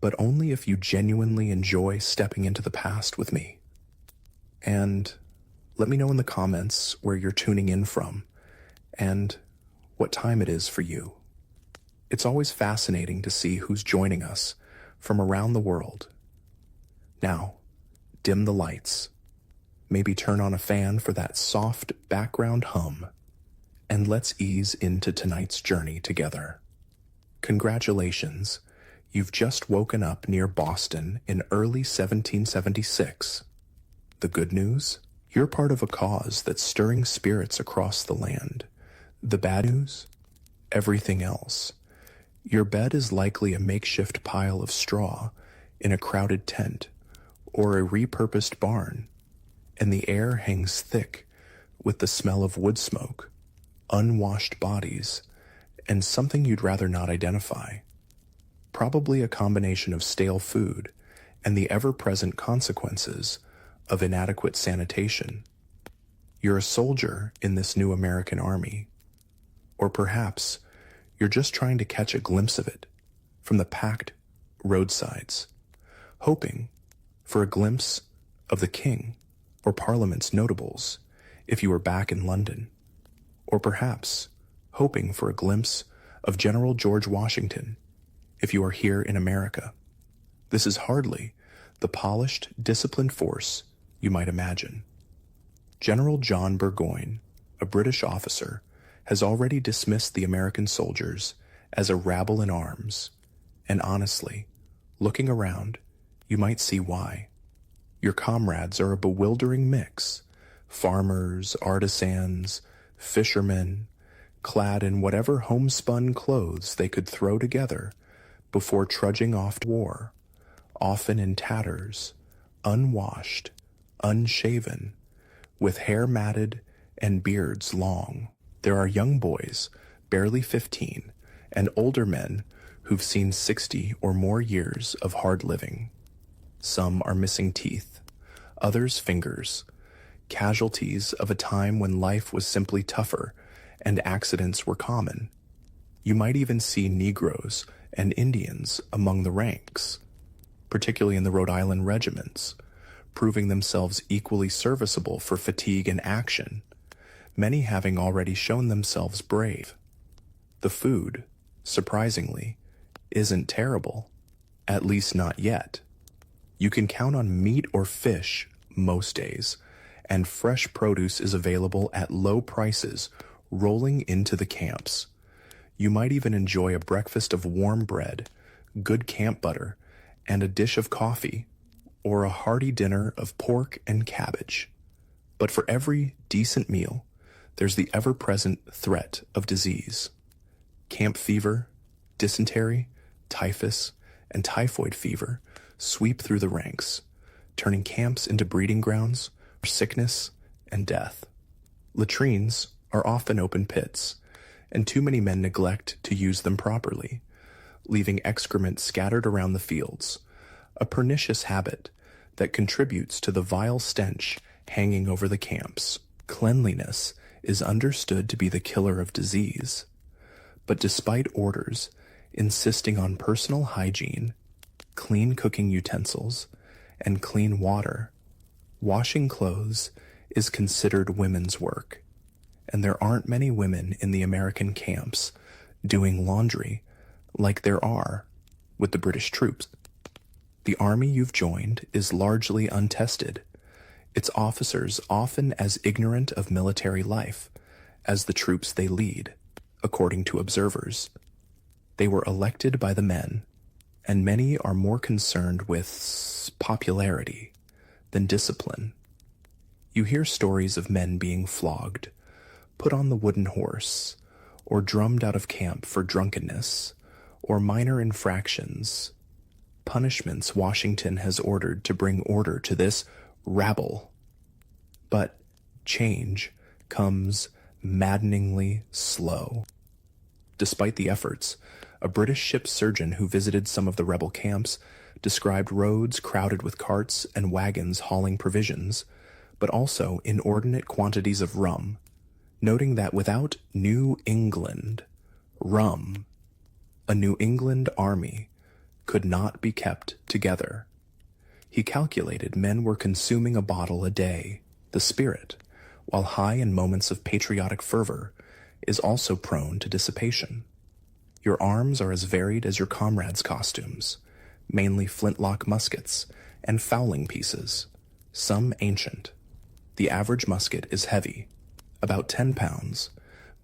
but only if you genuinely enjoy stepping into the past with me. And let me know in the comments where you're tuning in from and what time it is for you. It's always fascinating to see who's joining us from around the world. Now, dim the lights. Maybe turn on a fan for that soft background hum, and let's ease into tonight's journey together. Congratulations, you've just woken up near Boston in early 1776. The good news? You're part of a cause that's stirring spirits across the land. The bad news? Everything else. Your bed is likely a makeshift pile of straw in a crowded tent or a repurposed barn, and the air hangs thick with the smell of wood smoke, unwashed bodies, and something you'd rather not identify. Probably a combination of stale food and the ever-present consequences of inadequate sanitation. You're a soldier in this new American army. Or perhaps you're just trying to catch a glimpse of it from the packed roadsides, hoping for a glimpse of the King or Parliament's notables if you were back in London. Or perhaps hoping for a glimpse of General George Washington if you are here in America. This is hardly the polished, disciplined force you might imagine. General John Burgoyne, a British officer, has already dismissed the American soldiers as a rabble in arms, and honestly, looking around, you might see why. Your comrades are a bewildering mix: farmers, artisans, fishermen, clad in whatever homespun clothes they could throw together before trudging off to war, often in tatters, unwashed, unshaven, with hair matted and beards long. There are young boys, barely 15, and older men who've seen 60 or more years of hard living. Some are missing teeth, others fingers, casualties of a time when life was simply tougher and accidents were common. You might even see Negroes and Indians among the ranks, particularly in the Rhode Island regiments, proving themselves equally serviceable for fatigue and action, many having already shown themselves brave. The food, surprisingly, isn't terrible, at least not yet. You can count on meat or fish most days, and fresh produce is available at low prices rolling into the camps. You might even enjoy a breakfast of warm bread, good camp butter, and a dish of coffee, or a hearty dinner of pork and cabbage. But for every decent meal, there's the ever-present threat of disease. Camp fever, dysentery, typhus, and typhoid fever sweep through the ranks, turning camps into breeding grounds for sickness and death. Latrines are often open pits, and too many men neglect to use them properly, leaving excrement scattered around the fields, a pernicious habit that contributes to the vile stench hanging over the camps. Cleanliness is understood to be the killer of disease, but despite orders insisting on personal hygiene, clean cooking utensils, and clean water, washing clothes is considered women's work, and there aren't many women in the American camps doing laundry like there are with the British troops. The army you've joined is largely untested, its officers often as ignorant of military life as the troops they lead, according to observers. They were elected by the men, and many are more concerned with popularity than discipline. You hear stories of men being flogged, put on the wooden horse, or drummed out of camp for drunkenness or minor infractions, punishments Washington has ordered to bring order to this rabble. But change comes maddeningly slow. Despite the efforts, a British ship surgeon who visited some of the rebel camps described roads crowded with carts and wagons hauling provisions, but also inordinate quantities of rum, noting that without New England rum, a New England army could not be kept together. He calculated men were consuming a bottle a day. The spirit, while high in moments of patriotic fervor, is also prone to dissipation. Your arms are as varied as your comrades' costumes, mainly flintlock muskets and fowling pieces, some ancient. The average musket is heavy, about 10 pounds,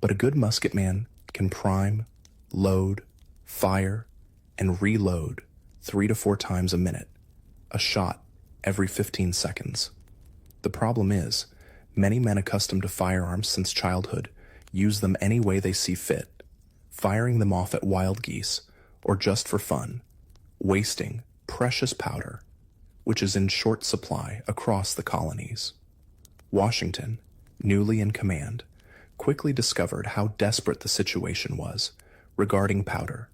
but a good musketman can prime, load, fire, and reload 3 to 4 times a minute, a shot every 15 seconds. The problem is, many men accustomed to firearms since childhood use them any way they see fit, firing them off at wild geese or just for fun, wasting precious powder, which is in short supply across the colonies. Washington, newly in command, quickly discovered how desperate the situation was regarding powder,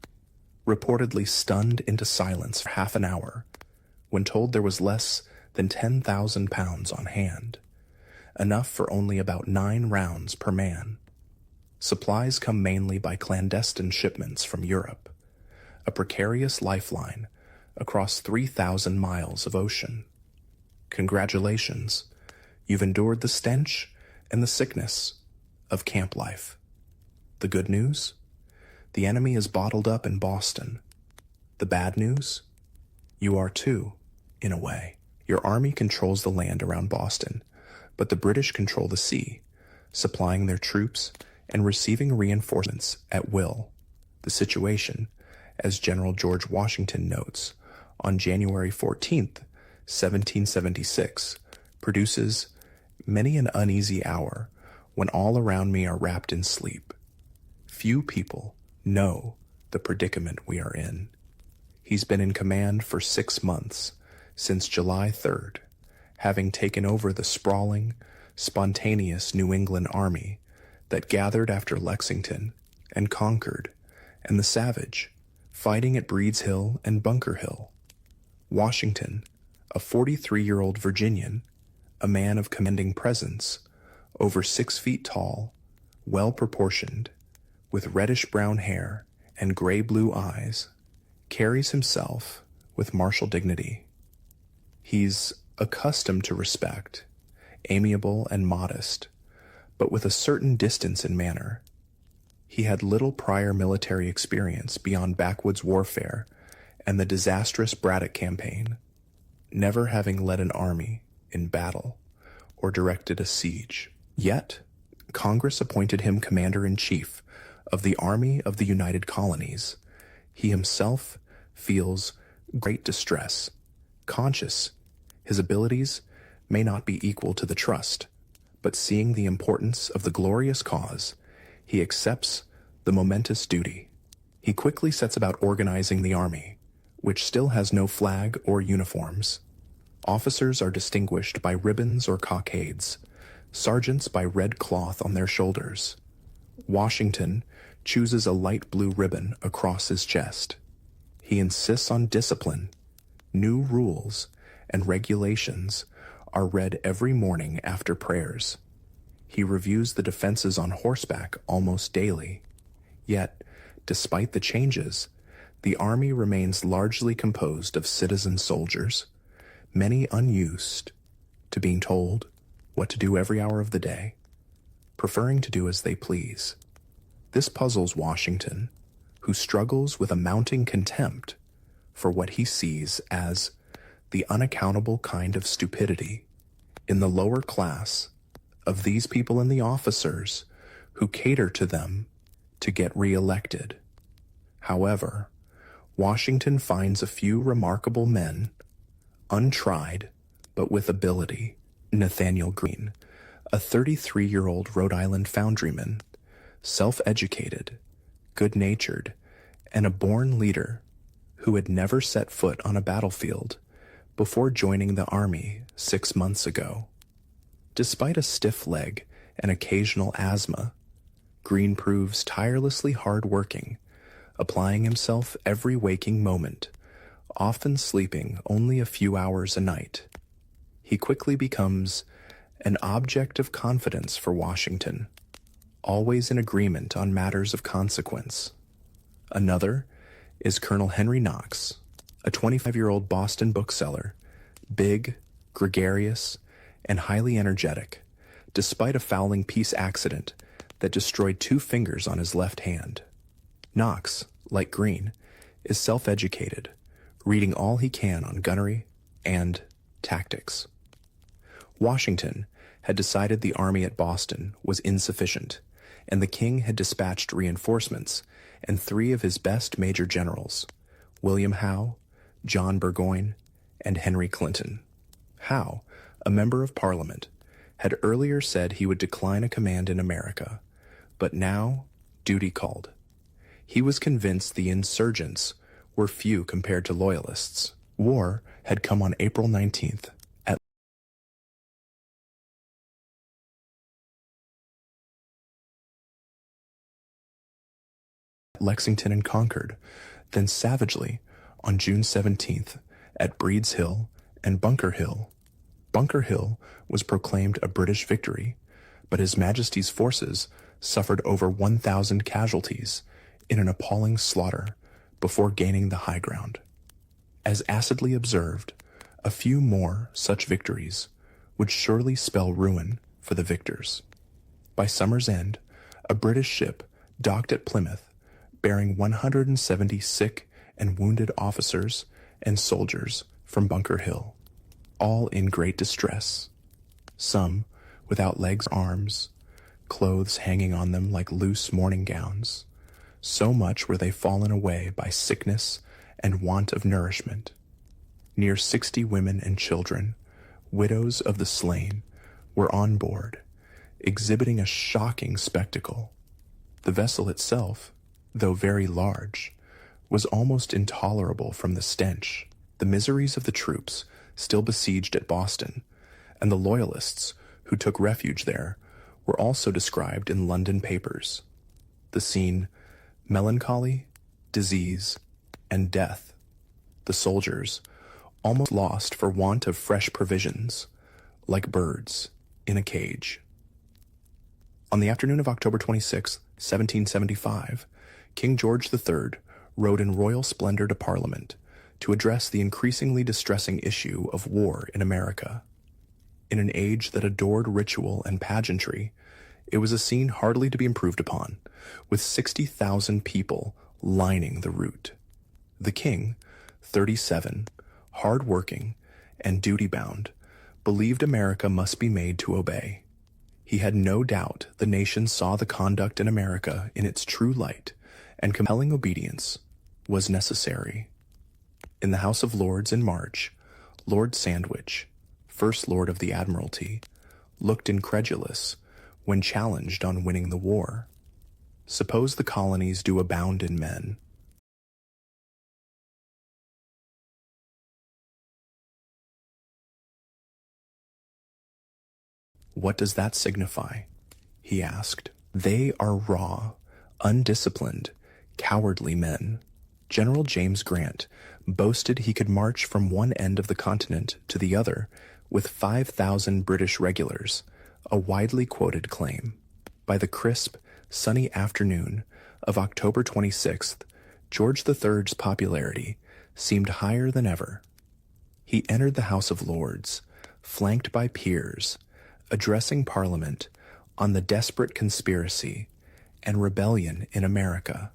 reportedly stunned into silence for half an hour when told there was less than 10,000 pounds on hand, enough for only about 9 rounds per man. Supplies come mainly by clandestine shipments from Europe, a precarious lifeline across 3,000 miles of ocean. Congratulations, you've endured the stench and the sickness of camp life. The good news? The enemy is bottled up in Boston. The bad news? You are too, in a way. Your army controls the land around Boston, but the British control the sea, supplying their troops and receiving reinforcements at will. The situation, as General George Washington notes, on January 14th, 1776, produces many an uneasy hour when all around me are wrapped in sleep. Few people know the predicament we are in. He's been in command for 6 months, since July 3rd, having taken over the sprawling, spontaneous New England army that gathered after Lexington and Concord, and the savage, fighting at Breed's Hill and Bunker Hill. Washington, a 43-year-old Virginian, a man of commanding presence, over 6 feet tall, well-proportioned, with reddish-brown hair and gray-blue eyes, carries himself with martial dignity. He's accustomed to respect, amiable and modest, but with a certain distance in manner. He had little prior military experience beyond backwoods warfare and the disastrous Braddock campaign, never having led an army in battle or directed a siege. Yet, Congress appointed him commander-in-chief of the Army of the United Colonies. He himself feels great distress, conscious his abilities may not be equal to the trust, but seeing the importance of the glorious cause, he accepts the momentous duty. He quickly sets about organizing the army, which still has no flag or uniforms. Officers are distinguished by ribbons or cockades, sergeants by red cloth on their shoulders. Washington chooses a light blue ribbon across his chest. He insists on discipline. New rules and regulations are read every morning after prayers. He reviews the defenses on horseback almost daily. Yet, despite the changes, the army remains largely composed of citizen soldiers, many unused to being told what to do every hour of the day, preferring to do as they please. This puzzles Washington, who struggles with a mounting contempt for what he sees as the unaccountable kind of stupidity in the lower class of these people and the officers who cater to them to get reelected. However, Washington finds a few remarkable men, untried but with ability. Nathaniel Greene, a 33-year-old Rhode Island foundryman, self-educated, good-natured, and a born leader who had never set foot on a battlefield before joining the army 6 months ago. Despite a stiff leg and occasional asthma, Greene proves tirelessly hard-working, applying himself every waking moment, often sleeping only a few hours a night. He quickly becomes an object of confidence for Washington, always in agreement on matters of consequence. Another is Colonel Henry Knox, a 25-year-old Boston bookseller, big, gregarious, and highly energetic, despite a fouling peace accident that destroyed 2 fingers on his left hand. Knox, like Greene, is self-educated, reading all he can on gunnery and tactics. Washington had decided the army at Boston was insufficient, and the king had dispatched reinforcements and 3 of his best major generals, William Howe, John Burgoyne, and Henry Clinton. Howe, a member of Parliament, had earlier said he would decline a command in America, but now duty called. He was convinced the insurgents were few compared to loyalists. War had come on April 19th at Lexington and Concord, then savagely on June 17th at Breed's Hill and Bunker Hill. Bunker Hill was proclaimed a British victory, but His Majesty's forces suffered over 1,000 casualties in an appalling slaughter before gaining the high ground. As acidly observed, a few more such victories would surely spell ruin for the victors. By summer's end, a British ship docked at Plymouth bearing 170 sick and wounded officers and soldiers from Bunker Hill, all in great distress, some without legs or arms, clothes hanging on them like loose morning gowns. So much were they fallen away by sickness and want of nourishment. Near 60 women and children, widows of the slain, were on board, exhibiting a shocking spectacle. The vessel itself, though very large, was almost intolerable from the stench. The miseries of the troops still besieged at Boston, and the Loyalists who took refuge there, were also described in London papers. The scene: melancholy, disease, and death. The soldiers, almost lost for want of fresh provisions, like birds in a cage. On the afternoon of October 26, 1775, King George III rode in royal splendor to Parliament to address the increasingly distressing issue of war in America. In an age that adored ritual and pageantry, it was a scene hardly to be improved upon, with 60,000 people lining the route. The king, 37, hard-working, and duty-bound, believed America must be made to obey. He had no doubt the nation saw the conduct in America in its true light, and compelling obedience was necessary. In the House of Lords in March, Lord Sandwich, First Lord of the Admiralty, looked incredulous when challenged on winning the war. Suppose the colonies do abound in men. What does that signify? He asked. They are raw, undisciplined, cowardly men. General James Grant boasted he could march from one end of the continent to the other with 5,000 British regulars, a widely quoted claim. By the crisp, sunny afternoon of October 26th, George III's popularity seemed higher than ever. He entered the House of Lords, flanked by peers, addressing Parliament on the desperate conspiracy and rebellion in America.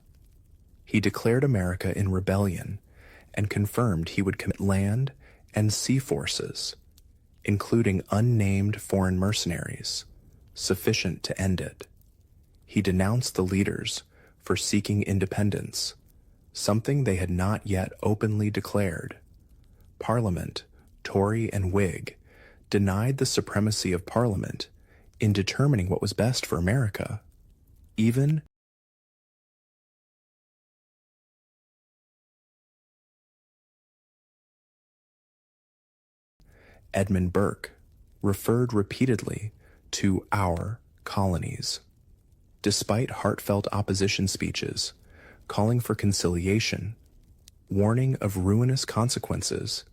He declared America in rebellion and confirmed he would commit land and sea forces, including unnamed foreign mercenaries, sufficient to end it. He denounced the leaders for seeking independence, something they had not yet openly declared. Parliament, Tory and Whig, denied the supremacy of Parliament in determining what was best for America. Even Edmund Burke referred repeatedly to our colonies. Despite heartfelt opposition speeches, calling for conciliation, warning of ruinous consequences,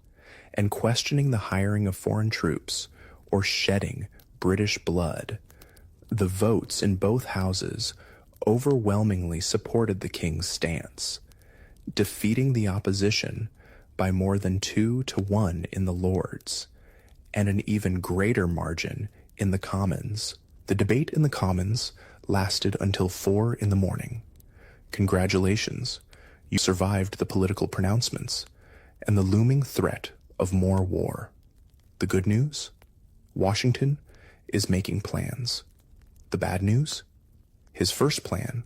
and questioning the hiring of foreign troops or shedding British blood, the votes in both houses overwhelmingly supported the king's stance, defeating the opposition by more than 2-1 in the Lords, and an even greater margin in the Commons. The debate in the Commons lasted until 4 in the morning. Congratulations, you survived the political pronouncements and the looming threat of more war. The good news? Washington is making plans. The bad news? His first plan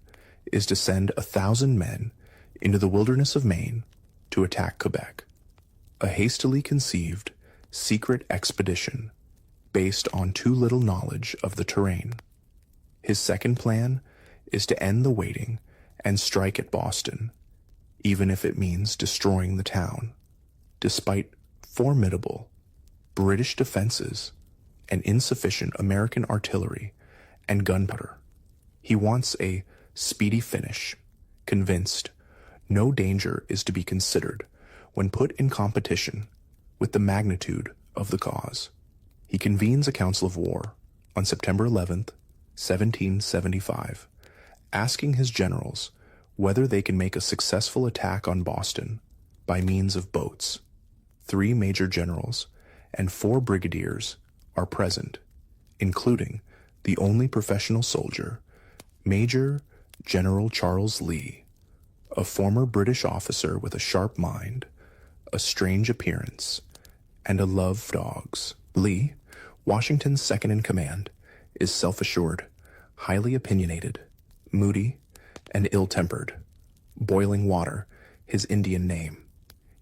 is to send 1,000 men into the wilderness of Maine to attack Quebec, a hastily conceived, secret expedition based on too little knowledge of the terrain. His second plan is to end the waiting and strike at Boston, even if it means destroying the town, despite formidable British defenses and insufficient American artillery and gunpowder. He wants a speedy finish, convinced no danger is to be considered when put in competition with the magnitude of the cause. He convenes a council of war on September 11th, 1775, asking his generals whether they can make a successful attack on Boston by means of boats. 3 major generals and 4 brigadiers are present, including the only professional soldier, Major General Charles Lee, a former British officer with a sharp mind, a strange appearance, and a love for dogs. Lee, Washington's second-in-command, is self-assured, highly opinionated, moody, and ill-tempered. Boiling Water, his Indian name.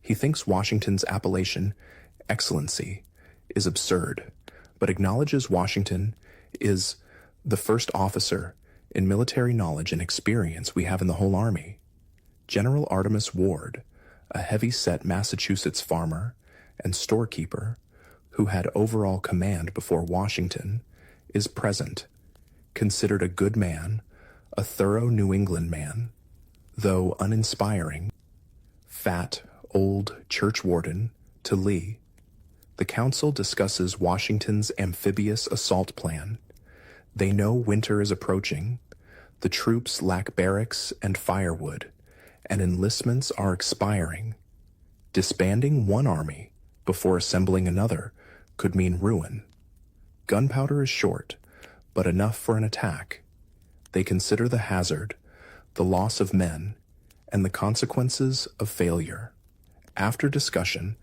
He thinks Washington's appellation, Excellency, is absurd, but acknowledges Washington is the first officer in military knowledge and experience we have in the whole army. General Artemus Ward, a heavy-set Massachusetts farmer and storekeeper who had overall command before Washington, is present, considered a good man, a thorough New England man, though uninspiring, fat, old church warden to Lee. The council discusses Washington's amphibious assault plan. They know winter is approaching, the troops lack barracks and firewood, and enlistments are expiring. Disbanding one army before assembling another could mean ruin. Gunpowder is short, but enough for an attack. They consider the hazard, the loss of men, and the consequences of failure. After discussion,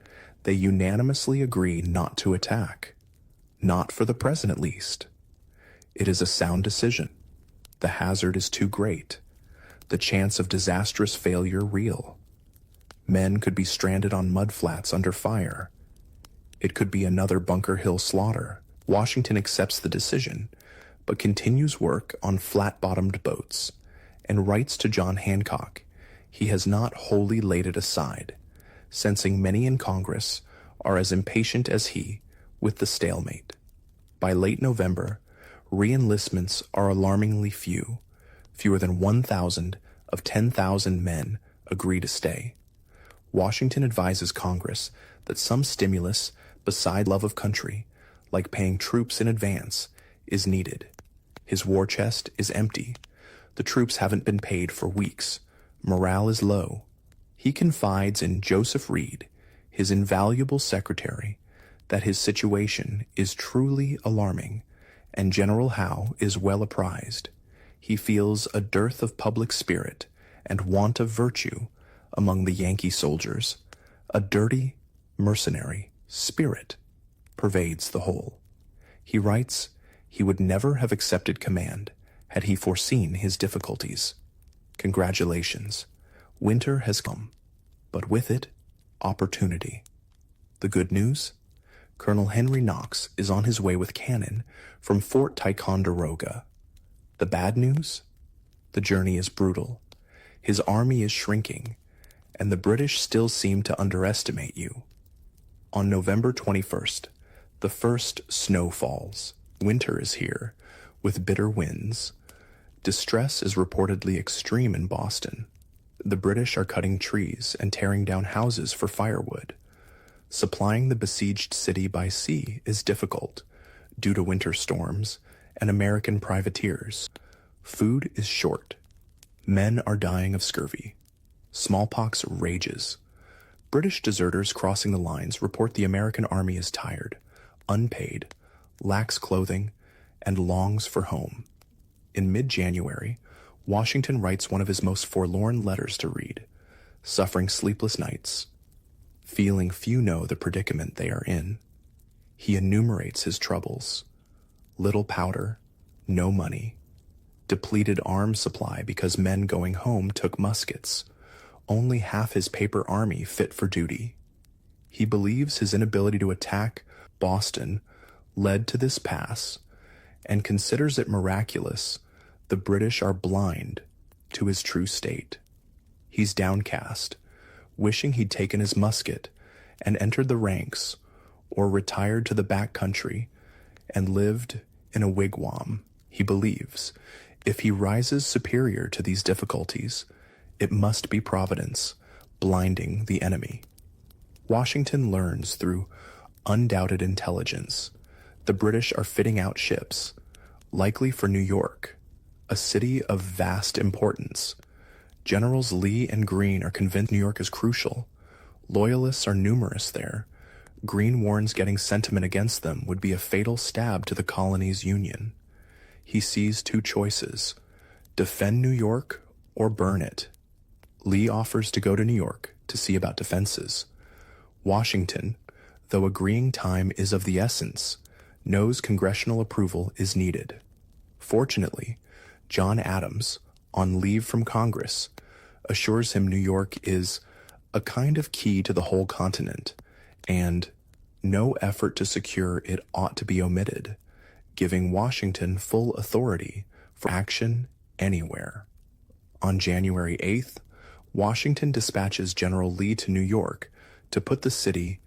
they unanimously agree not to attack. Not for the present, at least. It is a sound decision. The hazard is too great. The chance of disastrous failure real. Men could be stranded on mudflats under fire. It could be another Bunker Hill slaughter. Washington accepts the decision, but continues work on flat-bottomed boats, and writes to John Hancock he has not wholly laid it aside, sensing many in Congress are as impatient as he with the stalemate. By late November, re-enlistments are alarmingly few. Fewer than 1,000 of 10,000 men agree to stay. Washington advises Congress that some stimulus beside love of country, like paying troops in advance, is needed. His war chest is empty. The troops haven't been paid for weeks. Morale is low. He confides in Joseph Reed, his invaluable secretary, that his situation is truly alarming, and General Howe is well apprised. He feels a dearth of public spirit and want of virtue among the Yankee soldiers. A dirty, mercenary spirit pervades the whole. He writes he would never have accepted command had he foreseen his difficulties. Congratulations. Winter has come, but with it, opportunity. The good news? Colonel Henry Knox is on his way with cannon from Fort Ticonderoga. The bad news? The journey is brutal. His army is shrinking, and the British still seem to underestimate you. On November 21st, the first snow falls. Winter is here, with bitter winds. Distress is reportedly extreme in Boston. The British are cutting trees and tearing down houses for firewood. Supplying the besieged city by sea is difficult, due to winter storms and American privateers. Food is short. Men are dying of scurvy. Smallpox rages. British deserters crossing the lines report the American army is tired, unpaid, lacks clothing, and longs for home. In mid-January, Washington writes one of his most forlorn letters to read, suffering sleepless nights, feeling few know the predicament they are in. He enumerates his troubles: little powder, no money, depleted arms supply because men going home took muskets, only half his paper army fit for duty. He believes his inability to attack Boston led to this pass and considers it miraculous the British are blind to his true state. He's downcast, wishing he'd taken his musket and entered the ranks or retired to the back country and lived in a wigwam. He believes if he rises superior to these difficulties, it must be Providence blinding the enemy. Washington learns through undoubted intelligence the British are fitting out ships, likely for New York, a city of vast importance. Generals Lee and Greene are convinced New York is crucial. Loyalists are numerous there. Greene warns getting sentiment against them would be a fatal stab to the colony's union. He sees two choices: defend New York or burn it. Lee offers to go to New York to see about defenses. Washington, though agreeing time is of the essence, knows congressional approval is needed. Fortunately, John Adams, on leave from Congress, assures him New York is a kind of key to the whole continent, and no effort to secure it ought to be omitted, giving Washington full authority for action anywhere. On January 8th, Washington dispatches General Lee to New York to put the city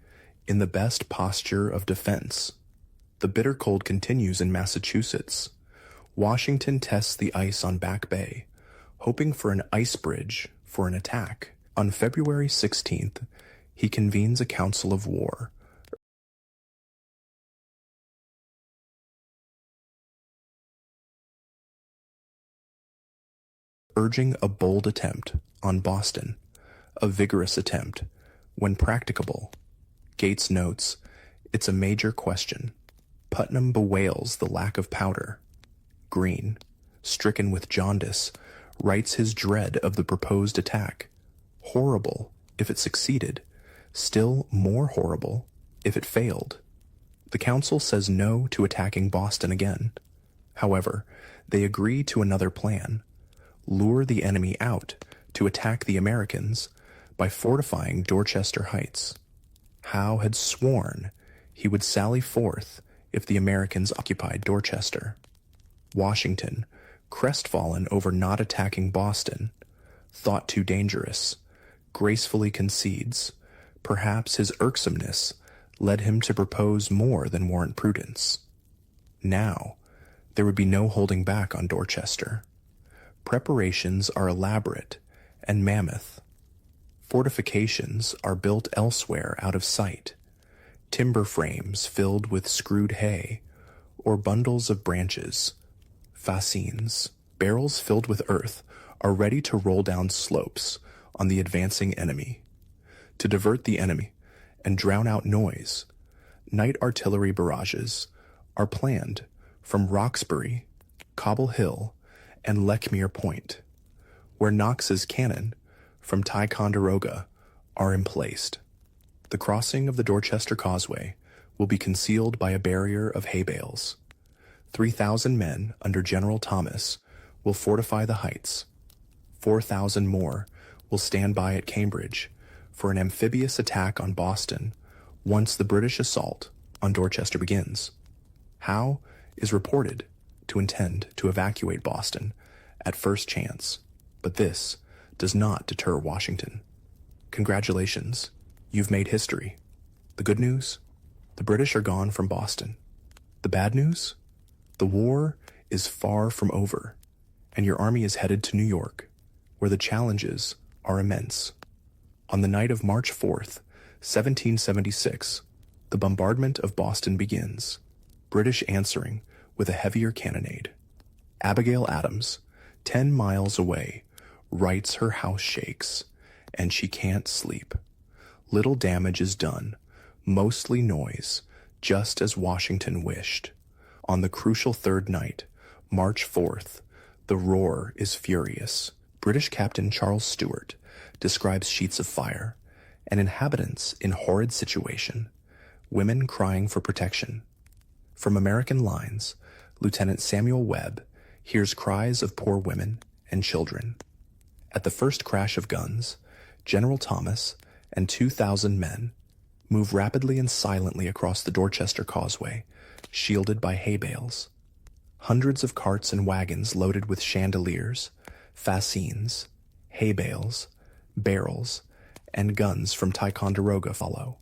in the best posture of defense. The bitter cold continues in Massachusetts. Washington tests the ice on Back Bay, hoping for an ice bridge for an attack. On February 16th, he convenes a council of war, urging a bold attempt on Boston, a vigorous attempt, when practicable. Gates notes, it's a major question. Putnam bewails the lack of powder. Greene, stricken with jaundice, writes his dread of the proposed attack. Horrible if it succeeded, still more horrible if it failed. The council says no to attacking Boston again. However, they agree to another plan: lure the enemy out to attack the Americans by fortifying Dorchester Heights. Howe had sworn he would sally forth if the Americans occupied Dorchester. Washington, crestfallen over not attacking Boston, thought too dangerous, gracefully concedes. Perhaps his irksomeness led him to propose more than warrant prudence. Now, there would be no holding back on Dorchester. Preparations are elaborate and mammoth. Fortifications are built elsewhere out of sight. Timber frames filled with screwed hay, or bundles of branches, fascines, barrels filled with earth, are ready to roll down slopes on the advancing enemy. To divert the enemy and drown out noise, night artillery barrages are planned from Roxbury, Cobble Hill, and Lechmere Point, where Knox's cannon from Ticonderoga are emplaced. The crossing of the Dorchester Causeway will be concealed by a barrier of hay bales. 3,000 men under General Thomas will fortify the heights. 4,000 more will stand by at Cambridge for an amphibious attack on Boston once the British assault on Dorchester begins. Howe is reported to intend to evacuate Boston at first chance, but this does not deter Washington. Congratulations, you've made history. The good news? The British are gone from Boston. The bad news? The war is far from over, and your army is headed to New York, where the challenges are immense. On the night of March 4th, 1776, the bombardment of Boston begins, British answering with a heavier cannonade. Abigail Adams, 10 miles away, writes her house shakes, and she can't sleep. Little damage is done, mostly noise, just as Washington wished. On the crucial third night, March 4th, the roar is furious. British Captain Charles Stewart describes sheets of fire, and inhabitants in horrid situation, women crying for protection. From American lines, Lieutenant Samuel Webb hears cries of poor women and children. At the first crash of guns, General Thomas and 2,000 men move rapidly and silently across the Dorchester Causeway, shielded by hay bales. Hundreds of carts and wagons loaded with chandeliers, fascines, hay bales, barrels, and guns from Ticonderoga follow.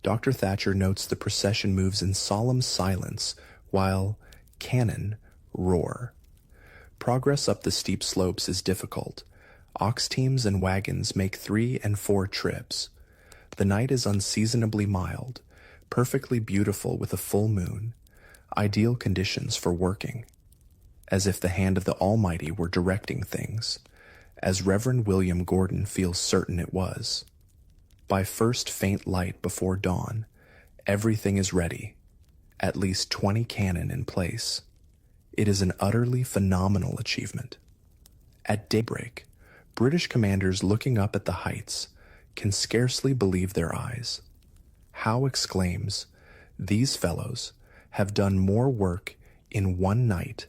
Dr. Thatcher notes the procession moves in solemn silence while cannon roar. Progress up the steep slopes is difficult. Ox teams and wagons make 3 and 4 trips. The night is unseasonably mild, perfectly beautiful with a full moon, ideal conditions for working. As if the hand of the Almighty were directing things, as Reverend William Gordon feels certain it was. By first faint light before dawn, everything is ready, at least 20 cannon in place. It is an utterly phenomenal achievement. At daybreak, British commanders looking up at the heights can scarcely believe their eyes. Howe exclaims, "These fellows have done more work in one night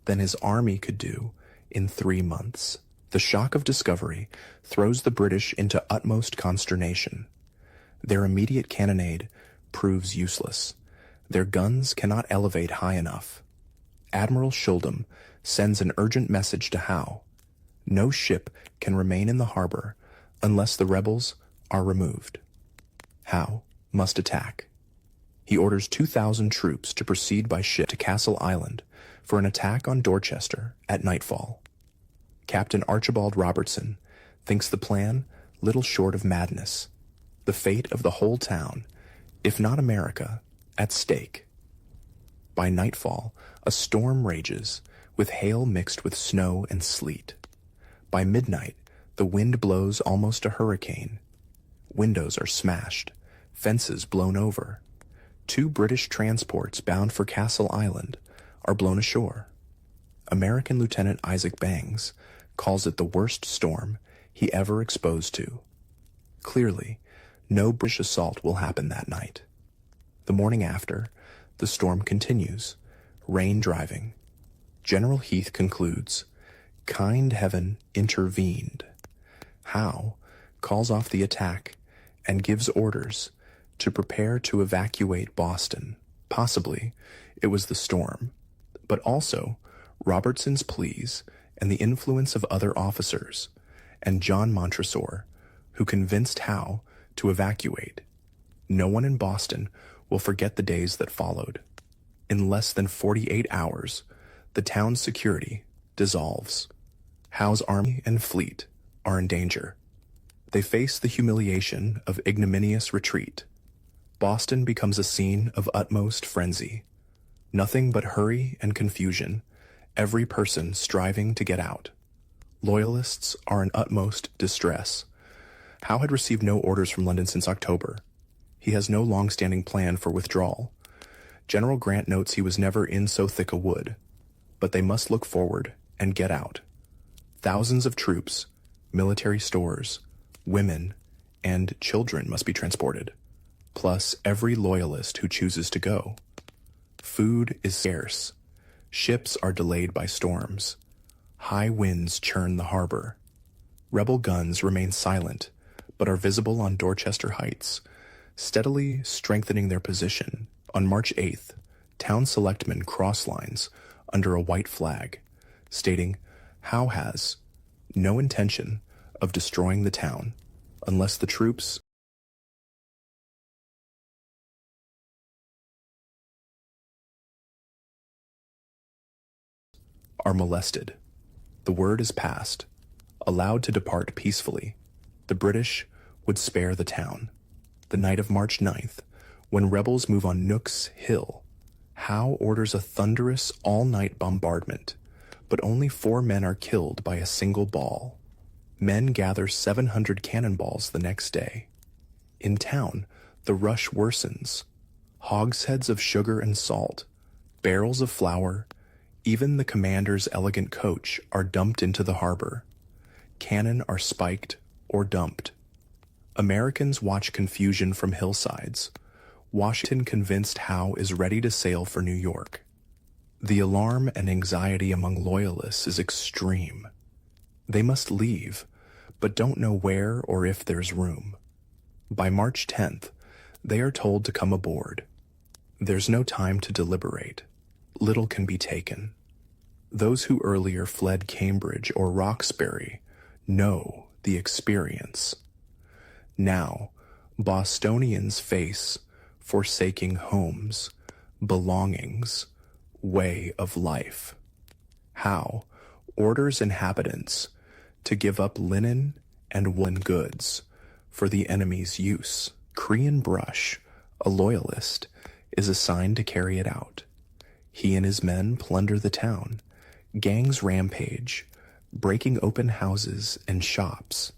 than his army could do in 3 months." The shock of discovery throws the British into utmost consternation. Their immediate cannonade proves useless. Their guns cannot elevate high enough. Admiral Shuldam sends an urgent message to Howe. No ship can remain in the harbor unless the rebels are removed. Howe must attack. He orders 2,000 troops to proceed by ship to Castle Island for an attack on Dorchester at nightfall. Captain Archibald Robertson thinks the plan little short of madness. The fate of the whole town, if not America, at stake. By nightfall, a storm rages, with hail mixed with snow and sleet. By midnight, the wind blows almost a hurricane. Windows are smashed, fences blown over. 2 British transports bound for Castle Island are blown ashore. American Lieutenant Isaac Bangs calls it the worst storm he ever exposed to. Clearly, no British assault will happen that night. The morning after, the storm continues, rain driving. General Heath concludes, "Kind heaven intervened." Howe calls off the attack and gives orders to prepare to evacuate Boston. Possibly, it was the storm, but also Robertson's pleas and the influence of other officers, and John Montresor, who convinced Howe to evacuate. No one in Boston will forget the days that followed. In less than 48 hours, the town's security dissolves. Howe's army and fleet are in danger. They face the humiliation of ignominious retreat. Boston becomes a scene of utmost frenzy. Nothing but hurry and confusion, every person striving to get out. Loyalists are in utmost distress. Howe had received no orders from London since October. He has no long-standing plan for withdrawal. General Grant notes he was never in so thick a wood, but they must look forward and get out. Thousands of troops, military stores, women, and children must be transported, plus every loyalist who chooses to go. Food is scarce. Ships are delayed by storms. High winds churn the harbor. Rebel guns remain silent, but are visible on Dorchester Heights, steadily strengthening their position. On March 8th, town selectmen cross lines under a white flag, stating, "Howe has no intention of destroying the town unless the troops are molested." The word is passed. Allowed to depart peacefully, the British would spare the town. The night of March 9th, when rebels move on Nook's Hill, Howe orders a thunderous all-night bombardment, but only 4 men are killed by a single ball. Men gather 700 cannonballs the next day. In town, the rush worsens. Hogsheads of sugar and salt, barrels of flour, even the commander's elegant coach are dumped into the harbor. Cannon are spiked or dumped. Americans watch confusion from hillsides. Washington convinced Howe is ready to sail for New York. The alarm and anxiety among loyalists is extreme. They must leave, but don't know where or if there's room. By March 10th, they are told to come aboard. There's no time to deliberate. Little can be taken. Those who earlier fled Cambridge or Roxbury know the experience. Now, Bostonians face forsaking homes, belongings, way of life. Howe orders inhabitants to give up linen and woolen goods for the enemy's use. Crean Brush, a loyalist, is assigned to carry it out. He and his men plunder the town. Gangs rampage, breaking open houses and shops.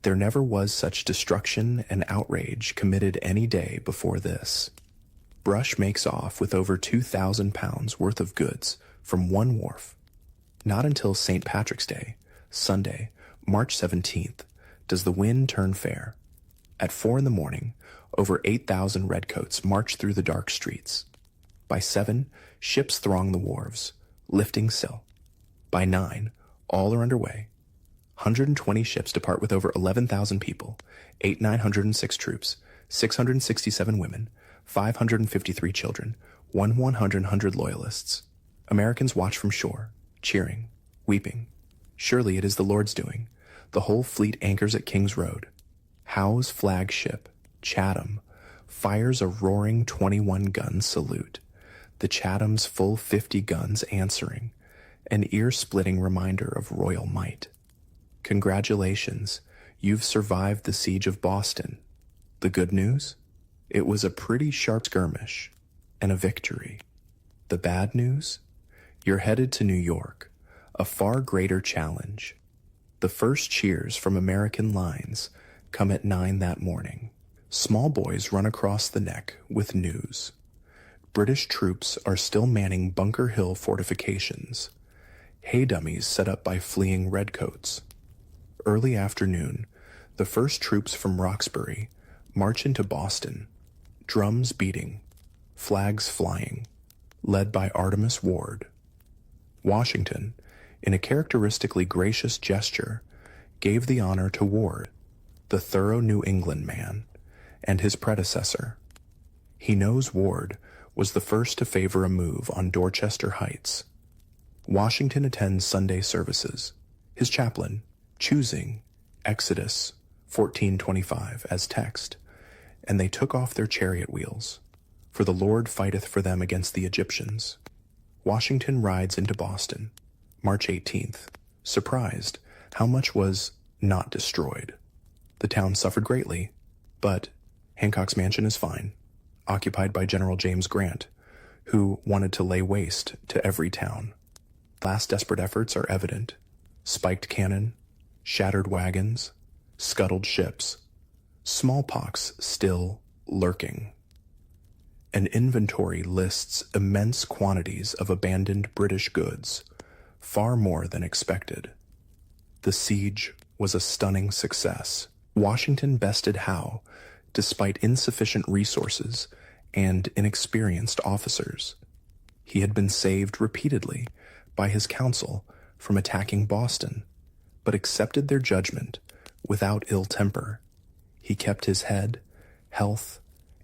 There never was such destruction and outrage committed any day before this. Brush makes off with over 2,000 pounds worth of goods from one wharf. Not until St. Patrick's Day, Sunday, March 17th, does the wind turn fair. At 4 a.m, over 8,000 redcoats march through the dark streets. By 7, ships throng the wharves, lifting sail. By 9, all are underway. 120 ships depart with over 11,000 people, 906 troops, 667 women, 553 children, 100 loyalists. Americans watch from shore, cheering, weeping. Surely it is the Lord's doing. The whole fleet anchors at King's Road. Howe's flagship, Chatham, fires a roaring 21-gun salute, the Chatham's full 50 guns answering, an ear-splitting reminder of royal might. Congratulations, you've survived the siege of Boston. The good news? It was a pretty sharp skirmish, and a victory. The bad news? You're headed to New York, a far greater challenge. The first cheers from American lines come at 9 that morning. Small boys run across the neck with news. British troops are still manning Bunker Hill fortifications. Hay dummies set up by fleeing redcoats. Early afternoon, the first troops from Roxbury march into Boston, drums beating, flags flying, led by Artemus Ward. Washington, in a characteristically gracious gesture, gave the honor to Ward, the thorough New England man, and his predecessor. He knows Ward was the first to favor a move on Dorchester Heights. Washington attends Sunday services, his chaplain choosing Exodus 14:25 as text, and they took off their chariot wheels, for the Lord fighteth for them against the Egyptians. Washington rides into Boston, March 18th, surprised how much was not destroyed. The town suffered greatly, but Hancock's mansion is fine, occupied by General James Grant, who wanted to lay waste to every town. Last desperate efforts are evident. Spiked cannon, shattered wagons, scuttled ships, smallpox still lurking. An inventory lists immense quantities of abandoned British goods, far more than expected. The siege was a stunning success. Washington bested Howe, despite insufficient resources and inexperienced officers. He had been saved repeatedly by his council from attacking Boston, but accepted their judgment without ill temper. He kept his head, health,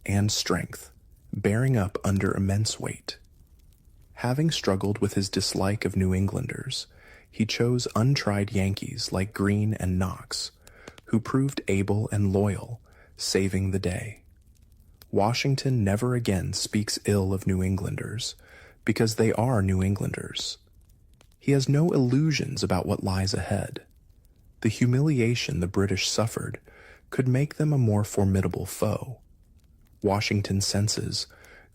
and strength, bearing up under immense weight. Having struggled with his dislike of New Englanders, he chose untried Yankees like Greene and Knox, who proved able and loyal, saving the day. Washington never again speaks ill of New Englanders, because they are New Englanders. He has no illusions about what lies ahead. The humiliation the British suffered could make them a more formidable foe. Washington senses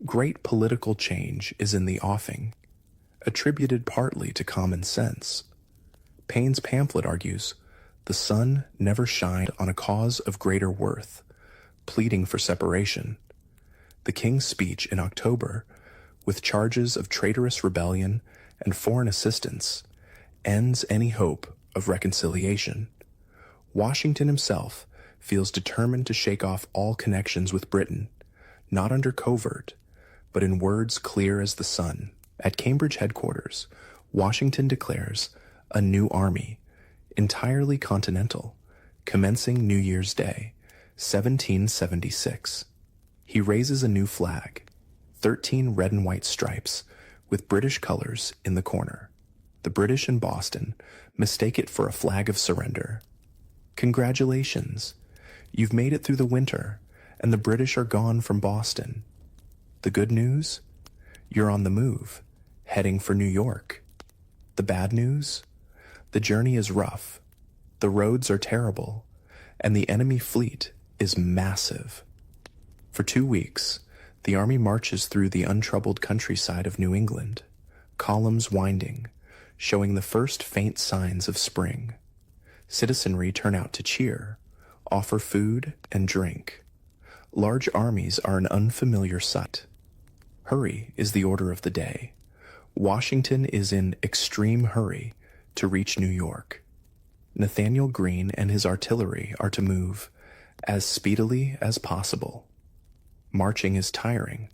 great political change is in the offing, attributed partly to common sense. Paine's pamphlet argues, the sun never shined on a cause of greater worth, pleading for separation. The king's speech in October, with charges of traitorous rebellion and foreign assistance, ends any hope of reconciliation. Washington himself feels determined to shake off all connections with Britain, not under covert, but in words clear as the sun. At Cambridge headquarters, Washington declares a new army, entirely continental, commencing New Year's Day, 1776. He raises a new flag, 13 red and white stripes, with British colors in the corner. The British in Boston mistake it for a flag of surrender. Congratulations! You've made it through the winter, and the British are gone from Boston. The good news? You're on the move, heading for New York. The bad news? The journey is rough, the roads are terrible, and the enemy fleet is massive. For 2 weeks, the army marches through the untroubled countryside of New England, columns winding, showing the first faint signs of spring. Citizenry turn out to cheer, offer food and drink. Large armies are an unfamiliar sight. Hurry is the order of the day. Washington is in extreme hurry to reach New York. Nathanael Greene and his artillery are to move as speedily as possible. Marching is tiring,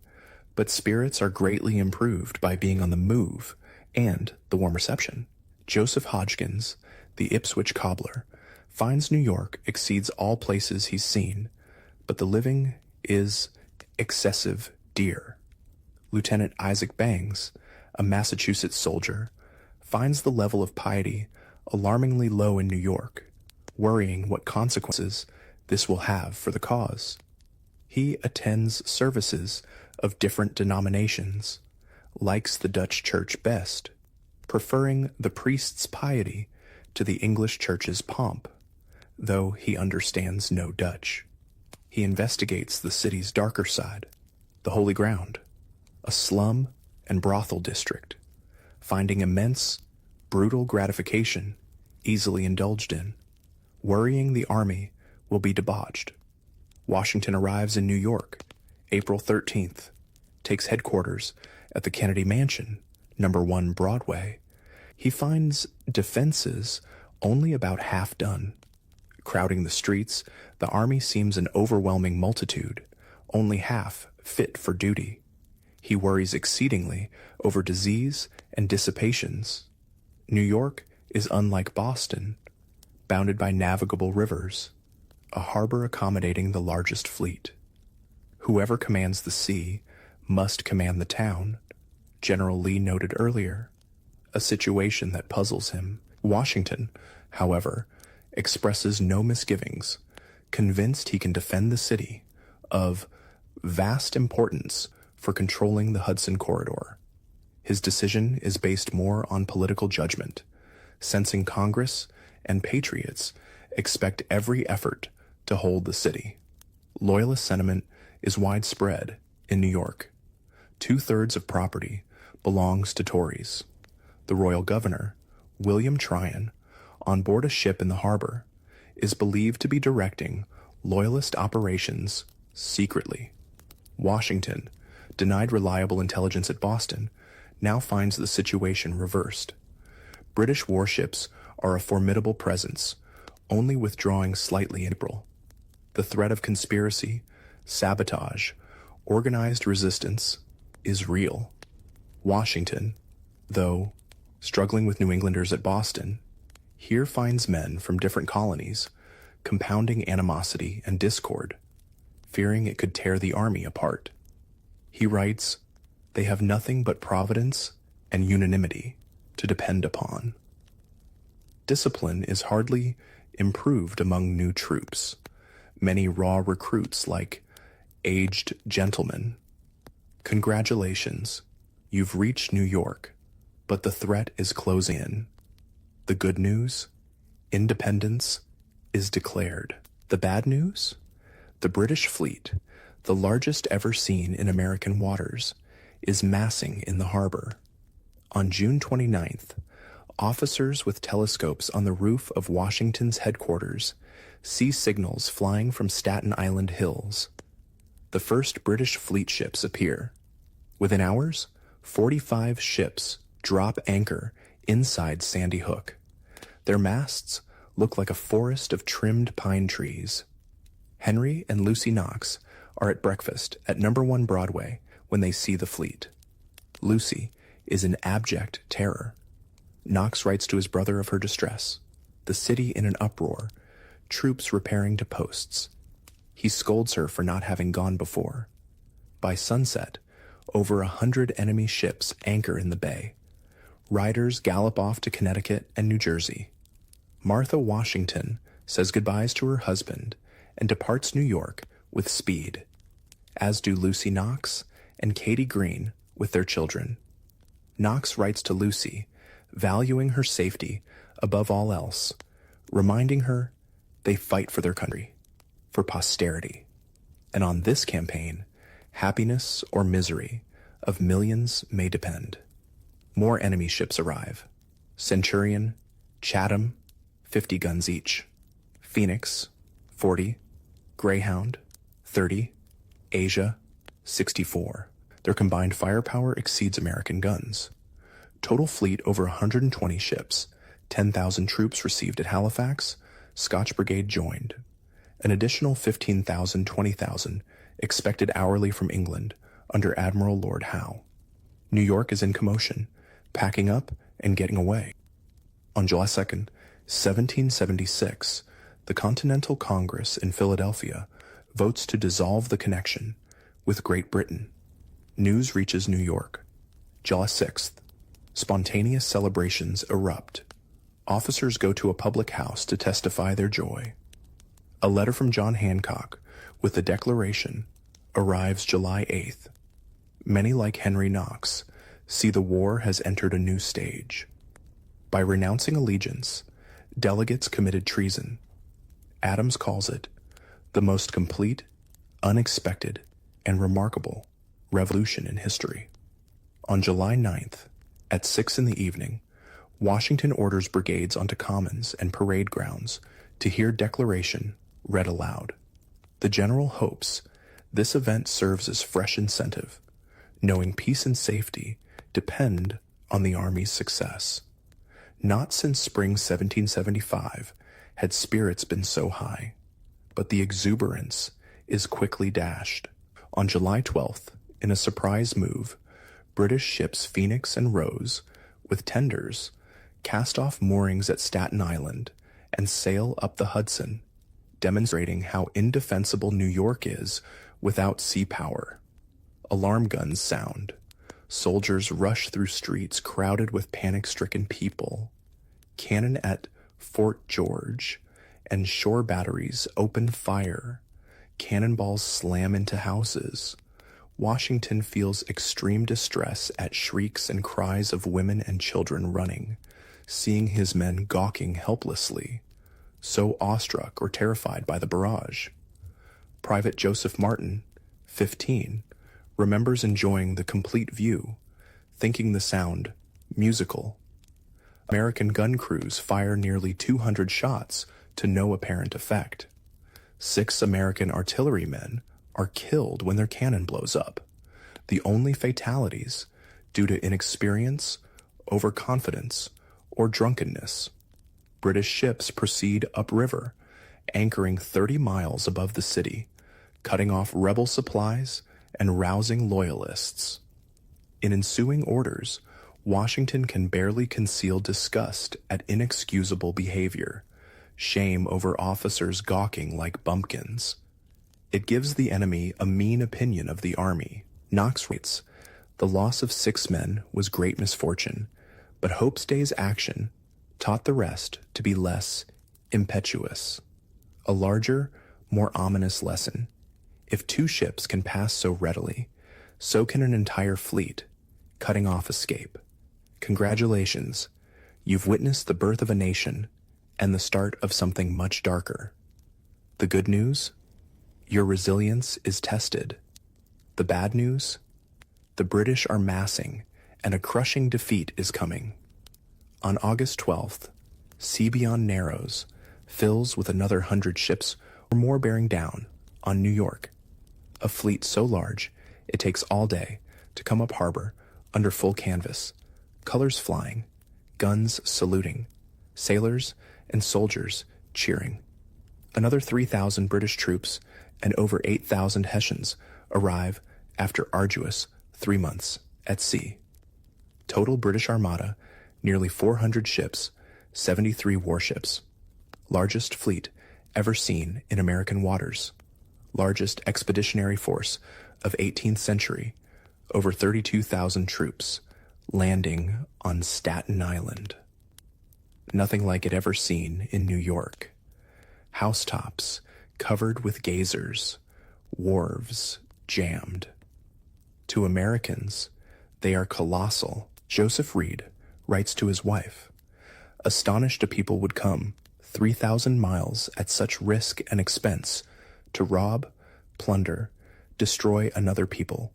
but spirits are greatly improved by being on the move and the warm reception. Joseph Hodgkins, the Ipswich cobbler, finds New York exceeds all places he's seen, but the living is excessive dear. Lieutenant Isaac Bangs, a Massachusetts soldier, finds the level of piety alarmingly low in New York, worrying what consequences this will have for the cause. He attends services of different denominations, likes the Dutch church best, preferring the priest's piety to the English church's pomp, though he understands no Dutch. He investigates the city's darker side, the Holy Ground, a slum and brothel district, finding immense, brutal gratification easily indulged in. Worrying the army will be debauched. Washington arrives in New York, April 13th, takes headquarters at the Kennedy Mansion, number 1 Broadway. He finds defenses only about half done. Crowding the streets, the army seems an overwhelming multitude, only half fit for duty. He worries exceedingly over disease and dissipations. New York is unlike Boston, bounded by navigable rivers, a harbor accommodating the largest fleet. Whoever commands the sea must command the town, General Lee noted earlier, a situation that puzzles him. Washington, however, expresses no misgivings, convinced he can defend the city, of vast importance for controlling the Hudson Corridor. His decision is based more on political judgment, sensing Congress and patriots expect every effort to hold the city. Loyalist sentiment is widespread in New York. 2/3 of property belongs to Tories. The royal governor, William Tryon, on board a ship in the harbor, is believed to be directing Loyalist operations secretly. Washington, denied reliable intelligence at Boston, now finds the situation reversed. British warships are a formidable presence, only withdrawing slightly in April. The threat of conspiracy, sabotage, organized resistance is real. Washington, though struggling with New Englanders at Boston, here finds men from different colonies, compounding animosity and discord, fearing it could tear the army apart. He writes, "They have nothing but providence and unanimity to depend upon." Discipline is hardly improved among new troops. Many raw recruits like aged gentlemen. Congratulations, you've reached New York, but the threat is closing in. The good news? Independence is declared. The bad news? The British fleet, the largest ever seen in American waters, is massing in the harbor. On June 29th, Officers with telescopes on the roof of Washington's headquarters see signals flying from Staten Island hills. The first British fleet ships appear. Within hours, 45 ships drop anchor inside Sandy Hook. Their masts look like a forest of trimmed pine trees. Henry and Lucy Knox are at breakfast at No. 1 Broadway when they see the fleet. Lucy is in abject terror. Knox writes to his brother of her distress, the city in an uproar, troops repairing to posts. He scolds her for not having gone before. By sunset, over 100 enemy ships anchor in the bay. Riders gallop off to Connecticut and New Jersey. Martha Washington says goodbyes to her husband and departs New York with speed, as do Lucy Knox and Katie Green with their children. Knox writes to Lucy, valuing her safety above all else, reminding her they fight for their country, for posterity. And on this campaign, happiness or misery of millions may depend. More enemy ships arrive. Centurion, Chatham, 50 guns each. Phoenix, 40. Greyhound, 30. Asia, 64. Their combined firepower exceeds American guns. Total fleet over 120 ships, 10,000 troops received at Halifax, Scotch Brigade joined. An additional 15,000, 20,000 expected hourly from England under Admiral Lord Howe. New York is in commotion, packing up and getting away. On July 2nd, 1776, the Continental Congress in Philadelphia votes to dissolve the connection with Great Britain. News reaches New York. July 6th, spontaneous celebrations erupt. Officers go to a public house to testify their joy. A letter from John Hancock with the Declaration arrives July 8th. Many, like Henry Knox, see the war has entered a new stage. By renouncing allegiance, delegates committed treason. Adams calls it the most complete, unexpected, and remarkable revolution in history. On July 9th, at 6 p.m, Washington orders brigades onto commons and parade grounds to hear Declaration read aloud. The general hopes this event serves as fresh incentive, knowing peace and safety depend on the Army's success. Not since spring 1775 had spirits been so high, but the exuberance is quickly dashed. On July 12th, in a surprise move, British ships Phoenix and Rose, with tenders, cast off moorings at Staten Island and sail up the Hudson, demonstrating how indefensible New York is without sea power. Alarm guns sound. Soldiers rush through streets crowded with panic-stricken people. Cannon at Fort George and shore batteries open fire. Cannonballs slam into houses. Washington feels extreme distress at shrieks and cries of women and children running, seeing his men gawking helplessly, so awestruck or terrified by the barrage. Private Joseph Martin, 15, remembers enjoying the complete view, thinking the sound musical. American gun crews fire nearly 200 shots to no apparent effect. 6 American artillerymen are killed when their cannon blows up, the only fatalities due to inexperience, overconfidence, or drunkenness. British ships proceed upriver, anchoring 30 miles above the city, cutting off rebel supplies and rousing loyalists. In ensuing orders, Washington can barely conceal disgust at inexcusable behavior, shame over officers gawking like bumpkins. It gives the enemy a mean opinion of the Army. Knox writes, "The loss of 6 men was great misfortune, but Hope's day's action taught the rest to be less impetuous. A larger, more ominous lesson. If 2 ships can pass so readily, so can an entire fleet, cutting off escape. Congratulations, you've witnessed the birth of a nation and the start of something much darker. The good news? Your resilience is tested. The bad news? The British are massing and a crushing defeat is coming. On August 12th, sea beyond Narrows fills with another 100 ships or more bearing down on New York, a fleet so large it takes all day to come up harbor under full canvas, colors flying, guns saluting, sailors and soldiers cheering. Another 3,000 British troops and over 8,000 Hessians arrive after arduous 3 months at sea. Total British Armada, nearly 400 ships, 73 warships. Largest fleet ever seen in American waters. Largest expeditionary force of 18th century, over 32,000 troops, landing on Staten Island. Nothing like it ever seen in New York. Housetops covered with gazers, wharves jammed. To Americans, they are colossal. Joseph Reed writes to his wife, astonished a people would come 3,000 miles at such risk and expense to rob, plunder, destroy another people,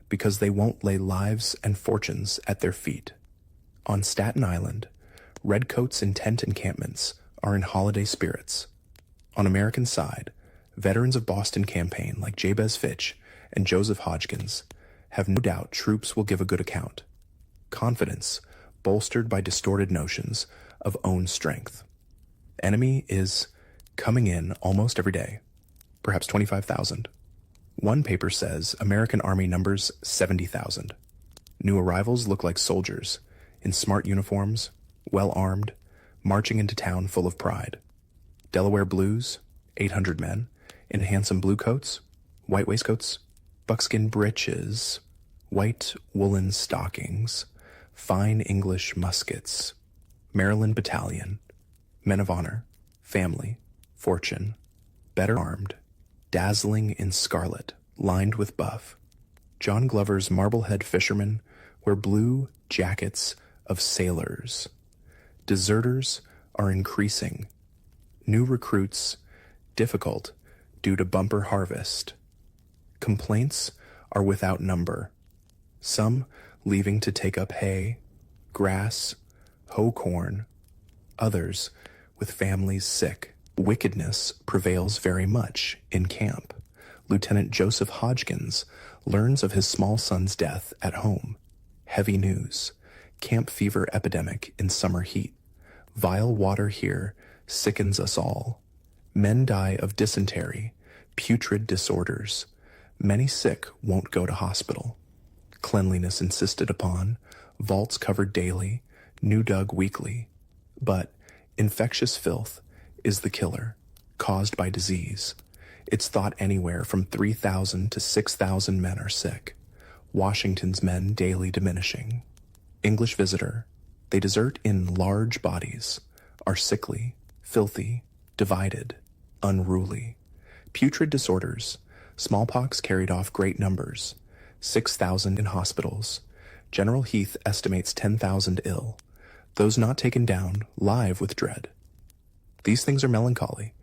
because they won't lay lives and fortunes at their feet. On Staten Island, redcoats in tent encampments are in holiday spirits. On American side, veterans of Boston campaign like Jabez Fitch and Joseph Hodgkins have no doubt troops will give a good account. Confidence bolstered by distorted notions of own strength. Enemy is coming in almost every day, perhaps 25,000. One paper says American Army numbers 70,000. New arrivals look like soldiers, in smart uniforms, well-armed, marching into town full of pride. Delaware Blues, 800 men, in handsome blue coats, white waistcoats, buckskin breeches, white woolen stockings, fine English muskets. Maryland Battalion, men of honor, family, fortune, better armed, dazzling in scarlet, lined with buff. John Glover's Marblehead fishermen wear blue jackets of sailors. Deserters are increasing. New recruits difficult due to bumper harvest. Complaints are without number. Some leaving to take up hay, grass, hoe corn, others with families sick. Wickedness prevails very much in camp. Lieutenant Joseph Hodgkins learns of his small son's death at home. Heavy news. Camp fever epidemic in summer heat. Vile water here sickens us all. Men die of dysentery, putrid disorders. Many sick won't go to hospital. Cleanliness insisted upon, vaults covered daily, new dug weekly. But infectious filth is the killer, caused by disease. It's thought anywhere from 3,000 to 6,000 men are sick. Washington's men daily diminishing. English visitor, they desert in large bodies, are sickly, filthy, divided, unruly. Putrid disorders, smallpox carried off great numbers, 6,000 in hospitals. General Heath estimates 10,000 ill, those not taken down live with dread. These things are melancholy,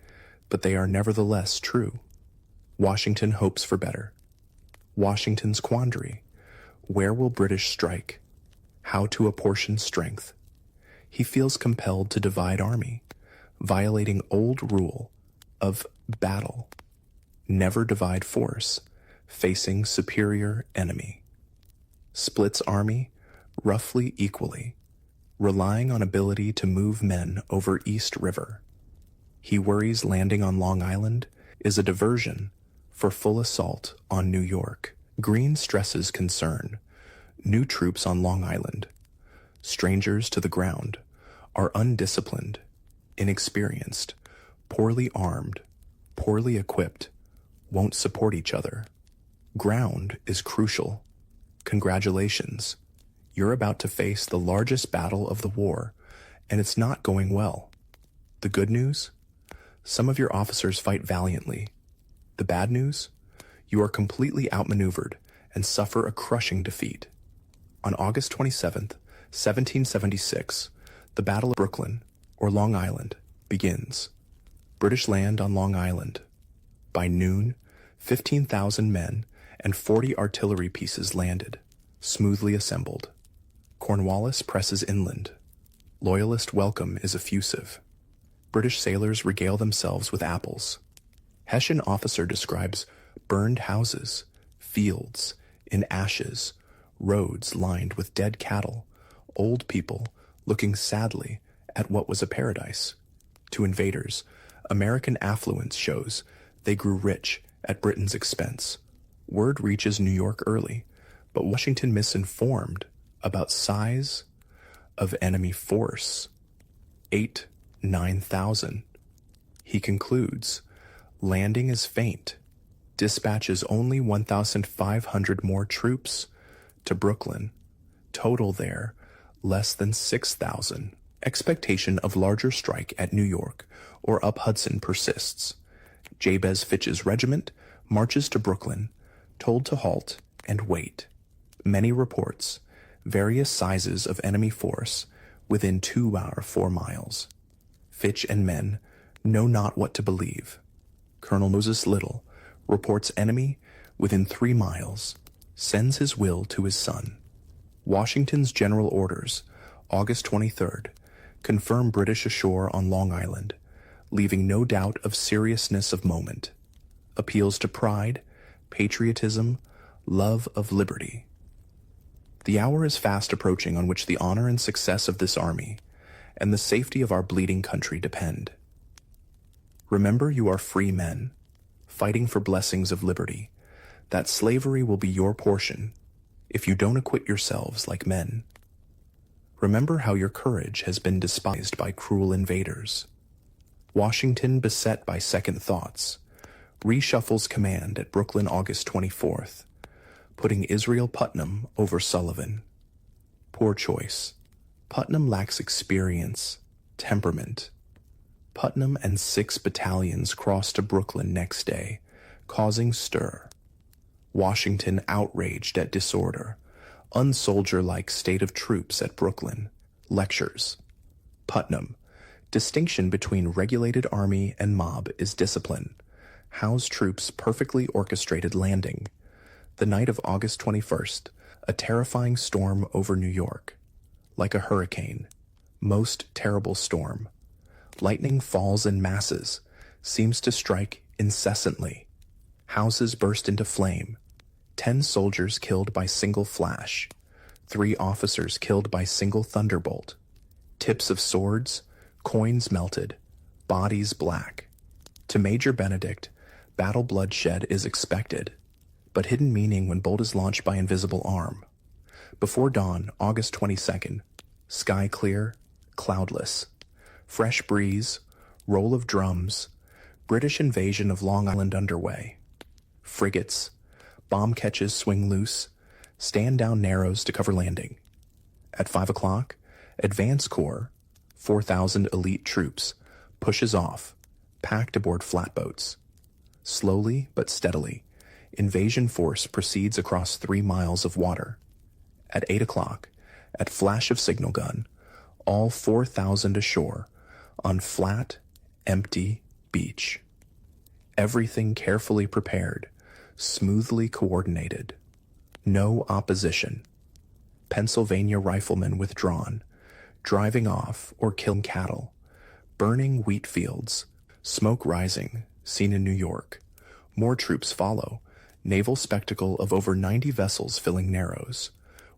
but they are nevertheless true. Washington hopes for better. Washington's quandary: where will British strike? How to apportion strength? He feels compelled to divide army, violating old rule of battle. Never divide force, facing superior enemy. Splits army roughly equally, relying on ability to move men over East River. He worries landing on Long Island is a diversion for full assault on New York. Greene stresses concern. New troops on Long Island, strangers to the ground, are undisciplined, inexperienced, poorly armed, poorly equipped, won't support each other. Ground is crucial. Congratulations. You're about to face the largest battle of the war, and it's not going well. The good news? Some of your officers fight valiantly. The bad news? You are completely outmaneuvered and suffer a crushing defeat. On August 27th, 1776, the Battle of Brooklyn, or Long Island, begins. British land on Long Island. By noon, 15,000 men and 40 artillery pieces landed, smoothly assembled. Cornwallis presses inland. Loyalist welcome is effusive. British sailors regale themselves with apples. Hessian officer describes burned houses, fields in ashes, roads lined with dead cattle, old people looking sadly at what was a paradise. To invaders, American affluence shows they grew rich at Britain's expense. Word reaches New York early, but Washington misinformed about size of enemy force. 9,000. He concludes, landing is faint, dispatches only 1,500 more troops to Brooklyn. Total there, less than 6,000. Expectation of larger strike at New York or up Hudson persists. Jabez Fitch's regiment marches to Brooklyn, told to halt and wait. Many reports, various sizes of enemy force within 4 miles. Fitch and men know not what to believe. Colonel Moses Little reports enemy within 3 miles, sends his will to his son. Washington's general orders, August 23rd, confirm British ashore on Long Island, leaving no doubt of seriousness of moment. Appeals to pride, patriotism, love of liberty. The hour is fast approaching on which the honor and success of this army and the safety of our bleeding country depend. Remember, you are free men, fighting for blessings of liberty, that slavery will be your portion if you don't acquit yourselves like men. Remember how your courage has been despised by cruel invaders. Washington, beset by second thoughts, reshuffles command at Brooklyn August 24th, putting Israel Putnam over Sullivan. Poor choice. Putnam lacks experience, temperament. Putnam and 6 battalions crossed to Brooklyn next day, causing stir. Washington outraged at disorder, unsoldier-like state of troops at Brooklyn, lectures. Putnam, distinction between regulated army and mob is discipline. Howe's troops perfectly orchestrated landing. The night of August 21st, a terrifying storm over New York. Like a hurricane, most terrible storm. Lightning falls in masses, seems to strike incessantly. Houses burst into flame. 10 soldiers killed by single flash. 3 officers killed by single thunderbolt. Tips of swords, coins melted, bodies black. To Major Benedict, battle bloodshed is expected, but hidden meaning when bolt is launched by invisible arm. Before dawn, August 22nd, sky clear, cloudless. Fresh breeze, roll of drums, British invasion of Long Island underway. Frigates, bomb catches swing loose, stand down narrows to cover landing. At 5 o'clock, Advance Corps, 4,000 elite troops, pushes off, packed aboard flatboats. Slowly but steadily, invasion force proceeds across 3 miles of water. At 8 o'clock, at flash of signal gun, all 4,000 ashore on flat, empty beach. Everything carefully prepared, smoothly coordinated. No opposition. Pennsylvania riflemen withdrawn, driving off or killing cattle, burning wheat fields, smoke rising, seen in New York. More troops follow, naval spectacle of over 90 vessels filling narrows.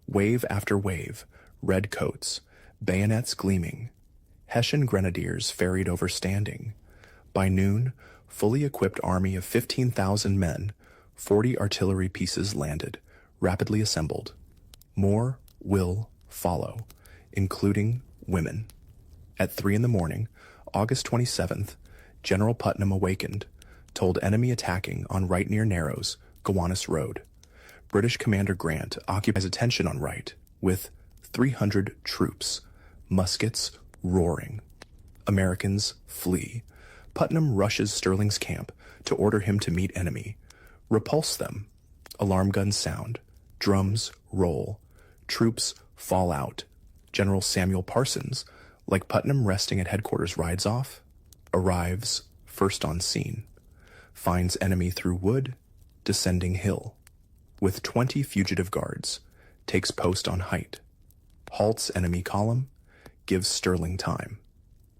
Wave after wave, red coats, bayonets gleaming. Hessian grenadiers ferried over standing. By noon, fully equipped army of 15,000 men, 40 artillery pieces landed, rapidly assembled. More will follow, including women. At 3 in the morning, August 27th, General Putnam awakened, told enemy attacking on right near Narrows, Gowanus Road. British Commander Grant occupies attention on right, with 300 troops, muskets roaring. Americans flee. Putnam rushes Sterling's camp to order him to meet enemy. Repulse them. Alarm guns sound. Drums roll. Troops fall out. General Samuel Parsons, like Putnam resting at headquarters, rides off, arrives first on scene, finds enemy through wood, descending hill. With 20 fugitive guards, takes post on height, halts enemy column, gives Sterling time.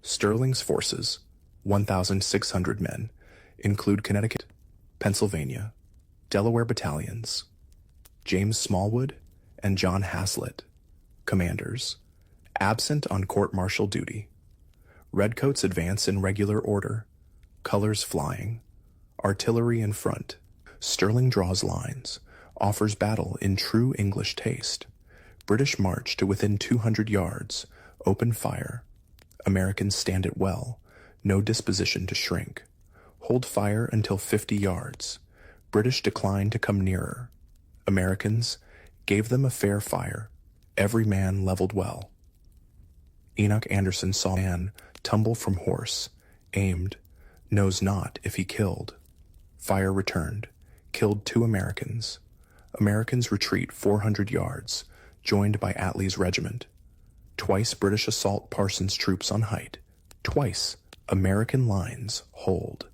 Sterling's forces, 1,600 men, include Connecticut, Pennsylvania, Delaware battalions, James Smallwood and John Haslett, commanders, absent on court-martial duty. Redcoats advance in regular order, colors flying, artillery in front. Sterling draws lines, offers battle in true English taste. British march to within 200 yards, open fire. Americans stand it well, no disposition to shrink. Hold fire until 50 yards. British decline to come nearer. Americans gave them a fair fire, every man leveled well. Enoch Anderson saw a man tumble from horse, aimed, knows not if he killed. Fire returned, killed 2 Americans. Americans retreat 400 yards, joined by Attlee's regiment. Twice British assault Parsons' troops on height. Twice American lines hold.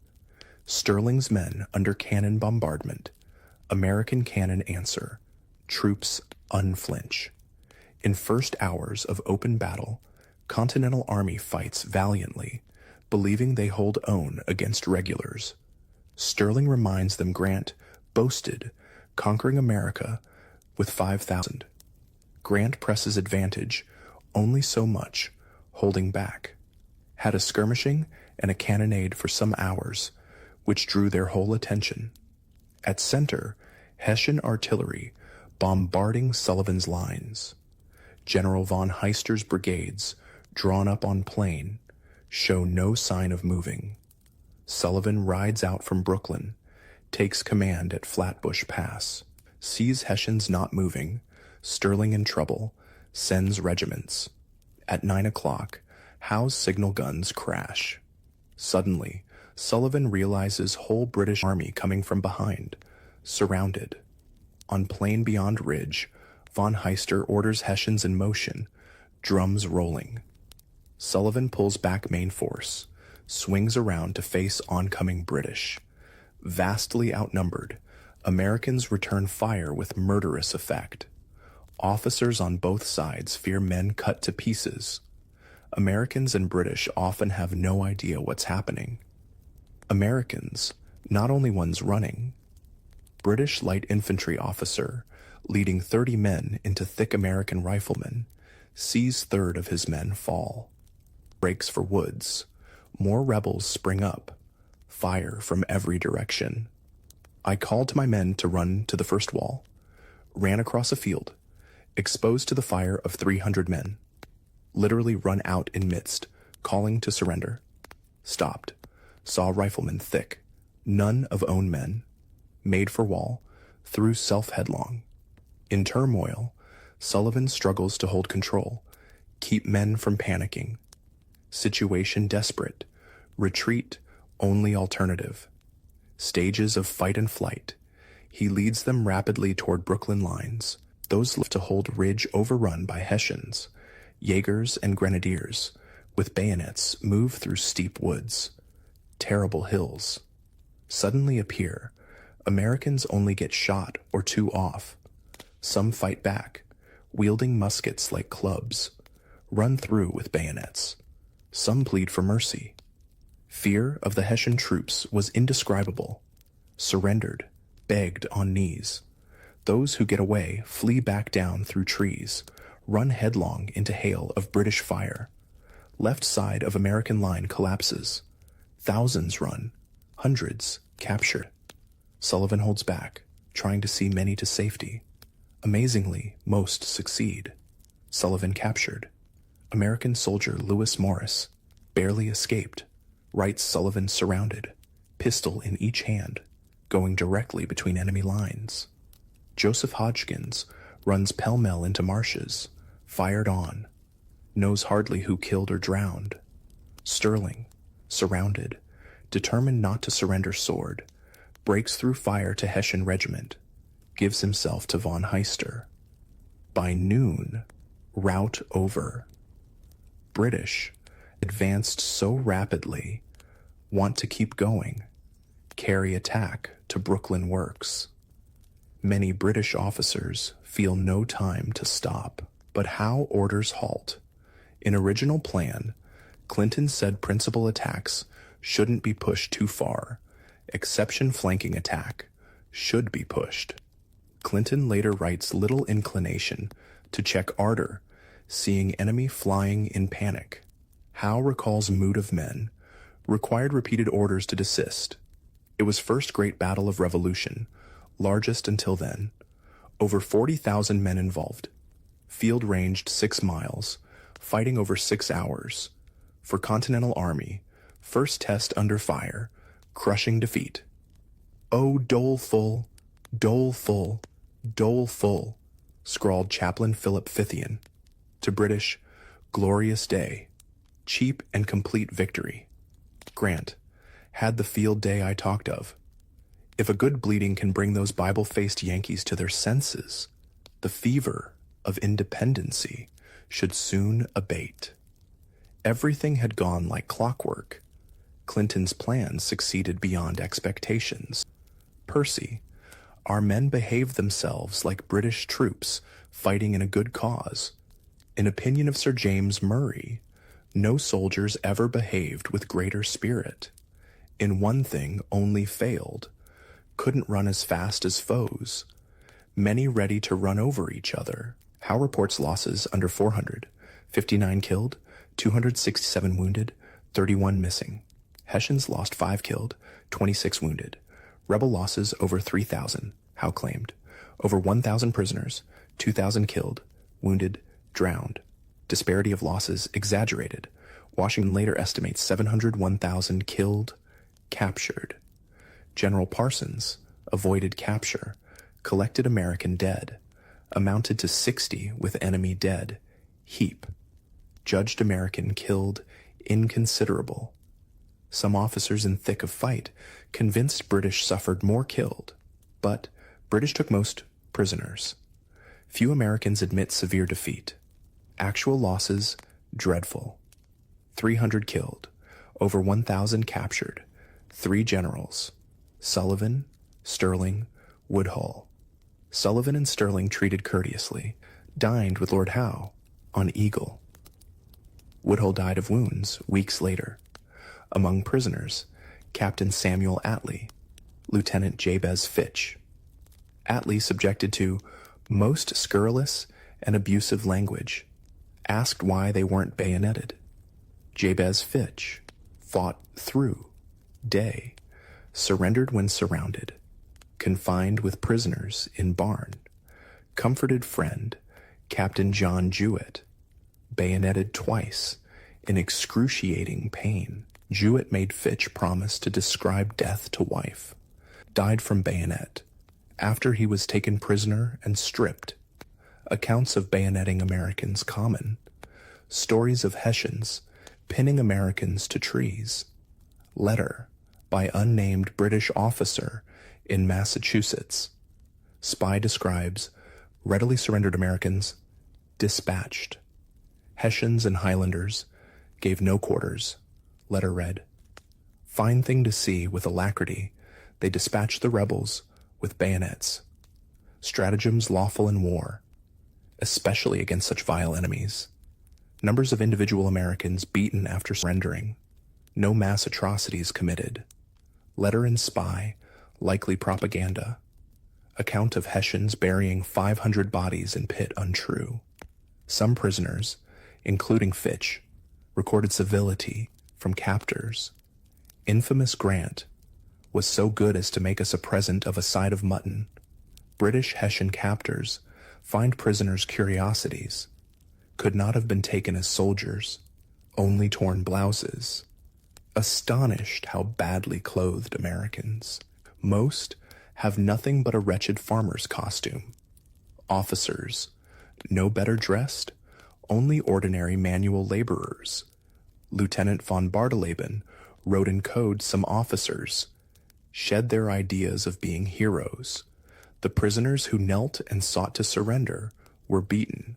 Sterling's men under cannon bombardment. American cannon answer. Troops unflinch. In first hours of open battle, Continental Army fights valiantly, believing they hold own against regulars. Sterling reminds them Grant boasted conquering America with 5,000. Grant presses advantage only so much, holding back. Had a skirmishing and a cannonade for some hours, which drew their whole attention. At center, Hessian artillery bombarding Sullivan's lines. General von Heister's brigades, drawn up on plain, show no sign of moving. Sullivan rides out from Brooklyn, takes command at Flatbush Pass, sees Hessians not moving, Sterling in trouble, sends regiments. At 9 o'clock, Howe's signal guns crash. Suddenly, Sullivan realizes whole British army coming from behind, surrounded. On plain beyond ridge, von Heister orders Hessians in motion, drums rolling. Sullivan pulls back main force, swings around to face oncoming British. Vastly outnumbered, Americans return fire with murderous effect. Officers on both sides fear men cut to pieces. Americans and British often have no idea what's happening. Americans, not only ones running. British light infantry officer, leading 30 men into thick American riflemen, sees third of his men fall. Breaks for woods. More rebels spring up. Fire from every direction. I called to my men to run to the first wall. Ran across a field, exposed to the fire of 300 men. Literally run out in midst, calling to surrender. Stopped. Saw riflemen thick. None of own men. Made for wall. Threw self headlong. In turmoil, Sullivan struggles to hold control. Keep men from panicking. Situation desperate. Retreat, only alternative. Stages of fight and flight. He leads them rapidly toward Brooklyn lines, those left to hold ridge overrun by Hessians. Jaegers and grenadiers, with bayonets, move through steep woods. Terrible hills. Suddenly appear. Americans only get shot or 2 off. Some fight back, wielding muskets like clubs. Run through with bayonets. Some plead for mercy. Fear of the Hessian troops was indescribable. Surrendered, begged on knees. Those who get away flee back down through trees, run headlong into hail of British fire. Left side of American line collapses. Thousands run, hundreds captured. Sullivan holds back, trying to see many to safety. Amazingly, most succeed. Sullivan captured. American soldier Lewis Morris barely escaped. Wright Sullivan surrounded, pistol in each hand, going directly between enemy lines. Joseph Hodgkins runs pell-mell into marshes, fired on, knows hardly who killed or drowned. Sterling, surrounded, determined not to surrender sword, breaks through fire to Hessian regiment, gives himself to von Heister. By noon, rout over. British, advanced so rapidly, want to keep going, carry attack to Brooklyn Works. Many British officers feel no time to stop, but Howe orders halt. In original plan, Clinton said principal attacks shouldn't be pushed too far. Exception flanking attack should be pushed. Clinton later writes little inclination to check ardor, seeing enemy flying in panic. Howe recalls mood of men, required repeated orders to desist. It was first great battle of revolution, largest until then. Over 40,000 men involved. Field ranged 6 miles, fighting over 6 hours. For Continental Army, first test under fire, crushing defeat. "Oh, doleful, doleful, doleful," scrawled Chaplain Philip Fithian. To British, glorious day, cheap and complete victory. Grant had the field day I talked of. If a good bleeding can bring those Bible-faced Yankees to their senses, the fever of independency should soon abate. Everything had gone like clockwork. Clinton's plan succeeded beyond expectations. Percy, our men behaved themselves like British troops fighting in a good cause. In opinion of Sir James Murray, no soldiers ever behaved with greater spirit. In one thing only failed, couldn't run as fast as foes. Many ready to run over each other. Howe reports losses under 400, 59 killed, 267 wounded, 31 missing. Hessians lost 5 killed, 26 wounded. Rebel losses over 3,000, Howe claimed. Over 1,000 prisoners, 2,000 killed, wounded, drowned. Disparity of losses exaggerated. Washington later estimates 701,000 killed, captured. General Parsons avoided capture, collected American dead, amounted to 60 with enemy dead, heap. Judged American killed, inconsiderable. Some officers in thick of fight convinced British suffered more killed, but British took most prisoners. Few Americans admit severe defeat. Actual losses, dreadful. 300 killed, over 1,000 captured, 3 generals, Sullivan, Sterling, Woodhull. Sullivan and Sterling treated courteously, dined with Lord Howe on Eagle. Woodhull died of wounds weeks later. Among prisoners, Captain Samuel Atlee, Lieutenant Jabez Fitch. Atlee subjected to most scurrilous and abusive language, asked why they weren't bayoneted. Jabez Fitch fought through day, surrendered when surrounded, confined with prisoners in barn, comforted friend, Captain John Jewett, bayoneted twice, in excruciating pain. Jewett made Fitch promise to describe death to wife, died from bayonet, after he was taken prisoner and stripped. Accounts of bayoneting Americans common. Stories of Hessians pinning Americans to trees. Letter by unnamed British officer in Massachusetts. Spy describes readily surrendered Americans dispatched. Hessians and Highlanders gave no quarters. Letter read, "Fine thing to see with alacrity, they dispatched the rebels with bayonets. Stratagems lawful in war, especially against such vile enemies. Numbers of individual Americans beaten after surrendering. No mass atrocities committed. Letter and spy, likely propaganda. Account of Hessians burying 500 bodies in pit untrue. Some prisoners, including Fitch, recorded civility from captors. Infamous Grant was so good as to make us a present of a side of mutton. British Hessian captors find prisoners' curiosities. Could not have been taken as soldiers, only torn blouses. Astonished how badly clothed Americans. Most have nothing but a wretched farmer's costume. Officers, no better dressed, only ordinary manual laborers. Lieutenant von Bardeleben wrote in code some officers shed their ideas of being heroes. The prisoners who knelt and sought to surrender were beaten.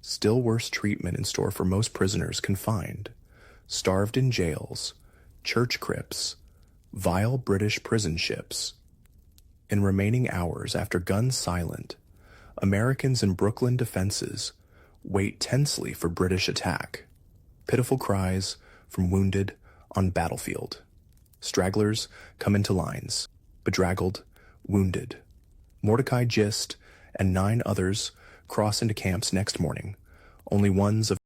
Still worse treatment in store for most prisoners confined, starved in jails, church crypts, vile British prison ships. In remaining hours after guns silent, Americans in Brooklyn defenses wait tensely for British attack. Pitiful cries from wounded on battlefield. Stragglers come into lines, bedraggled, wounded. Mordecai Gist and 9 others cross into camps next morning, only ones of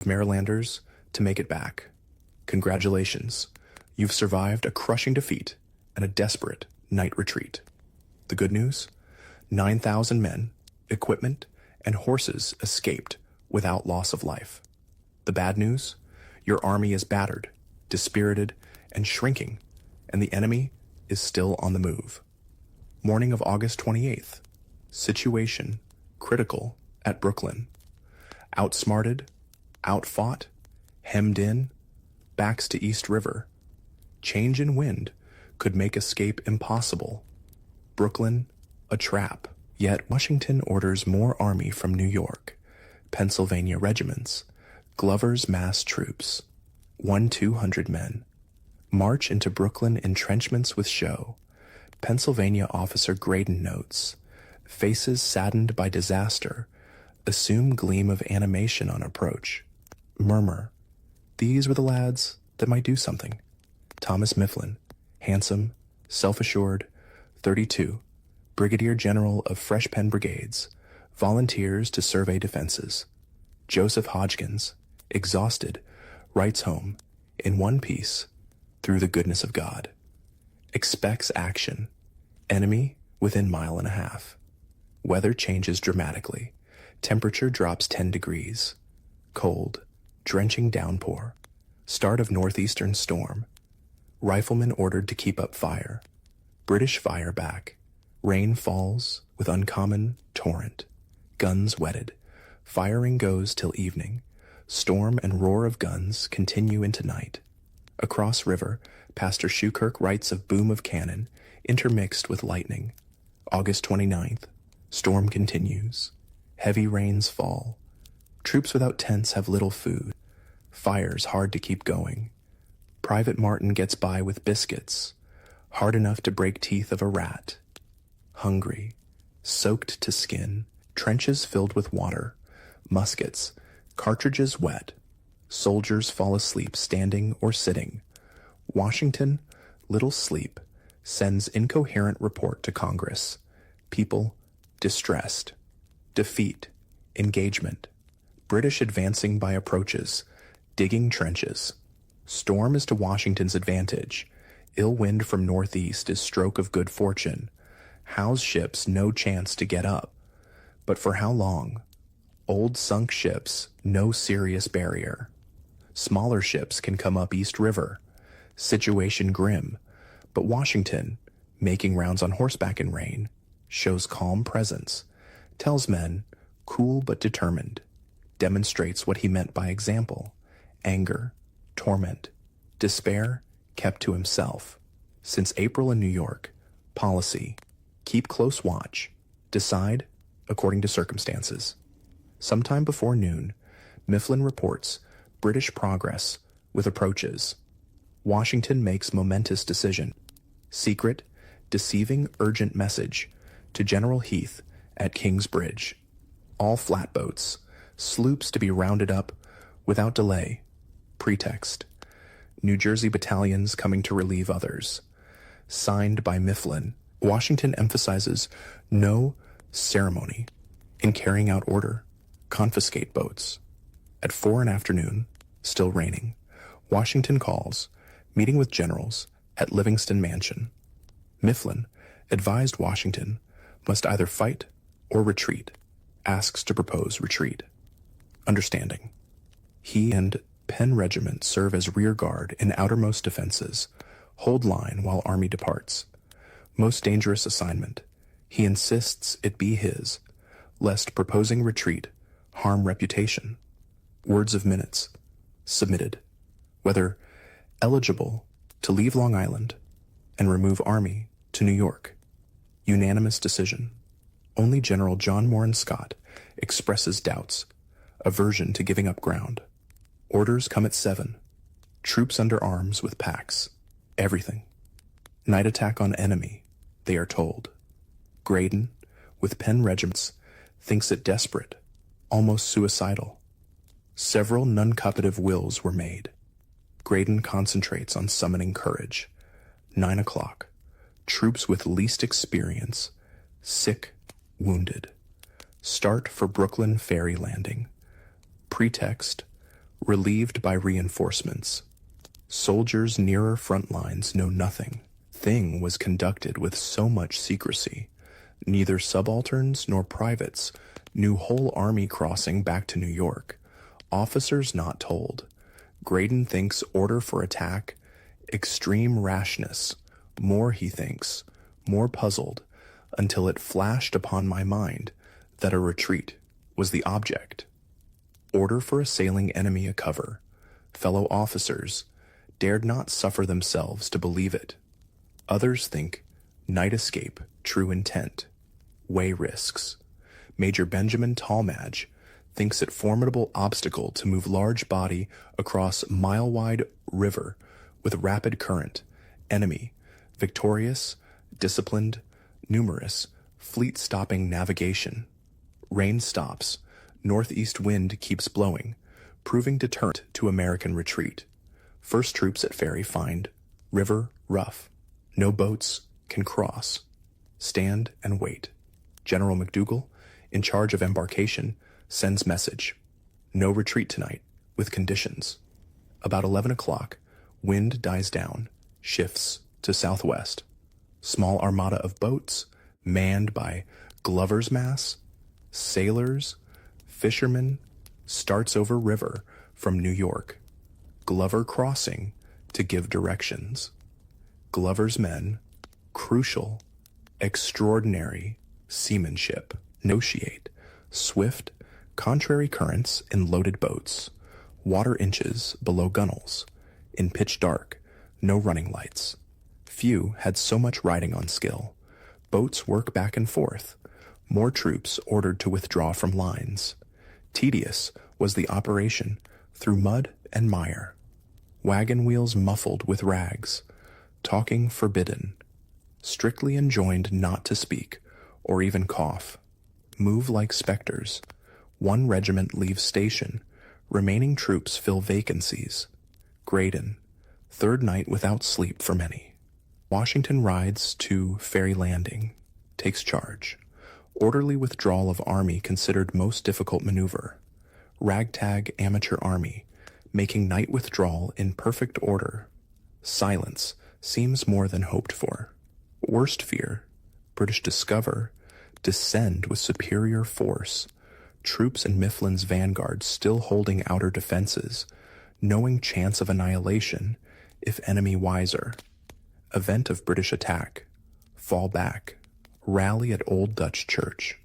Marylanders to make it back. Congratulations, you've survived a crushing defeat and a desperate night retreat. The good news? 9,000 men, equipment, and horses escaped without loss of life. The bad news? Your army is battered, dispirited, and shrinking, and the enemy is still on the move. Morning of August 28th. Situation critical at Brooklyn. Outsmarted, outfought, hemmed in, backs to East River. Change in wind could make escape impossible. Brooklyn, a trap. Yet Washington orders more army from New York, Pennsylvania regiments, Glover's mass troops, 200 men. March into Brooklyn entrenchments with show. Pennsylvania officer Graydon notes, faces saddened by disaster, assume gleam of animation on approach. Murmur, these were the lads that might do something. Thomas Mifflin, handsome, self-assured, 32, Brigadier General of Fresh Pen Brigades, volunteers to survey defenses. Joseph Hodgkins, exhausted, writes home, in one piece, through the goodness of God. Expects action. Enemy within 1.5 miles. Weather changes dramatically. Temperature drops 10 degrees. Cold, drenching downpour. Start of northeastern storm. Riflemen ordered to keep up fire. British fire back. Rain falls with uncommon torrent. Guns wetted. Firing goes till evening. Storm and roar of guns continue into night. Across river, Pastor Shoekirk writes of boom of cannon, intermixed with lightning. August 29th. Storm continues. Heavy rains fall. Troops without tents have little food. Fire's hard to keep going. Private Martin gets by with biscuits, hard enough to break teeth of a rat. Hungry, soaked to skin, trenches filled with water, muskets, cartridges wet. Soldiers fall asleep standing or sitting. Washington, little sleep, sends incoherent report to Congress. People distressed. Defeat, engagement. British advancing by approaches, digging trenches. Storm is to Washington's advantage. Ill wind from northeast is stroke of good fortune. Howe's ships no chance to get up. But for how long? Old sunk ships, no serious barrier. Smaller ships can come up East River. Situation grim. But Washington, making rounds on horseback in rain, shows calm presence, tells men, cool but determined, demonstrates what he meant by example, anger, torment, despair, kept to himself. Since April in New York, policy, keep close watch, decide according to circumstances. Sometime before noon, Mifflin reports British progress with approaches. Washington makes momentous decision. Secret, deceiving urgent message to General Heath at King's Bridge. All flatboats, sloops to be rounded up without delay. Pretext. New Jersey battalions coming to relieve others. Signed by Mifflin. Washington emphasizes no ceremony in carrying out order. Confiscate boats. At 4 in afternoon, still raining, Washington calls, meeting with generals at Livingston Mansion. Mifflin advised Washington must either fight or retreat, asks to propose retreat. Understanding. He and Penn Regiment serve as rear guard in outermost defenses, hold line while army departs. Most dangerous assignment. He insists it be his, lest proposing retreat harm reputation. Words of minutes. Submitted. Whether eligible to leave Long Island and remove army to New York. Unanimous decision. Only General John Moran Scott expresses doubts, aversion to giving up ground. Orders come at 7. Troops under arms with packs. Everything. Night attack on enemy, they are told. Graydon, with 10 regiments, thinks it desperate, almost suicidal. Several nuncupative wills were made. Graydon concentrates on summoning courage. 9 o'clock. Troops with least experience, sick, wounded. Start for Brooklyn ferry landing. Pretext, relieved by reinforcements. Soldiers nearer front lines know nothing. Thing was conducted with so much secrecy. Neither subalterns nor privates knew whole army crossing back to New York. Officers not told. Graydon thinks order for attack, extreme rashness. More he thinks, more puzzled, until it flashed upon my mind that a retreat was the object. Order for assailing enemy a cover. Fellow officers dared not suffer themselves to believe it. Others think night escape true intent. Weigh risks. Major Benjamin Talmadge thinks it formidable obstacle to move large body across mile-wide river with rapid current. Enemy, victorious, disciplined, numerous, fleet-stopping navigation. Rain stops. Northeast wind keeps blowing, proving deterrent to American retreat. First troops at ferry find river rough. No boats can cross. Stand and wait. General McDougal, in charge of embarkation, sends message. No retreat tonight, with conditions. About 11 o'clock, wind dies down, shifts to southwest. Small armada of boats, manned by Glover's mass, sailors, fishermen, starts over river from New York. Glover crossing to give directions. Glover's men, crucial, extraordinary seamanship, negotiate, swift, contrary currents in loaded boats, water inches below gunwales, in pitch dark, no running lights. Few had so much riding on skill. Boats work back and forth. More troops ordered to withdraw from lines. Tedious was the operation through mud and mire. Wagon wheels muffled with rags. Talking forbidden. Strictly enjoined not to speak, or even cough. Move like specters. One regiment leaves station. Remaining troops fill vacancies. Graydon. Third night without sleep for many. Washington rides to Ferry Landing. Takes charge. Orderly withdrawal of army considered most difficult maneuver. Ragtag amateur army, making night withdrawal in perfect order. Silence seems more than hoped for. Worst fear, British discover, descend with superior force. Troops in Mifflin's vanguard still holding outer defenses, knowing chance of annihilation, if enemy wiser. Event of British attack. Fall back. Rally at Old Dutch Church.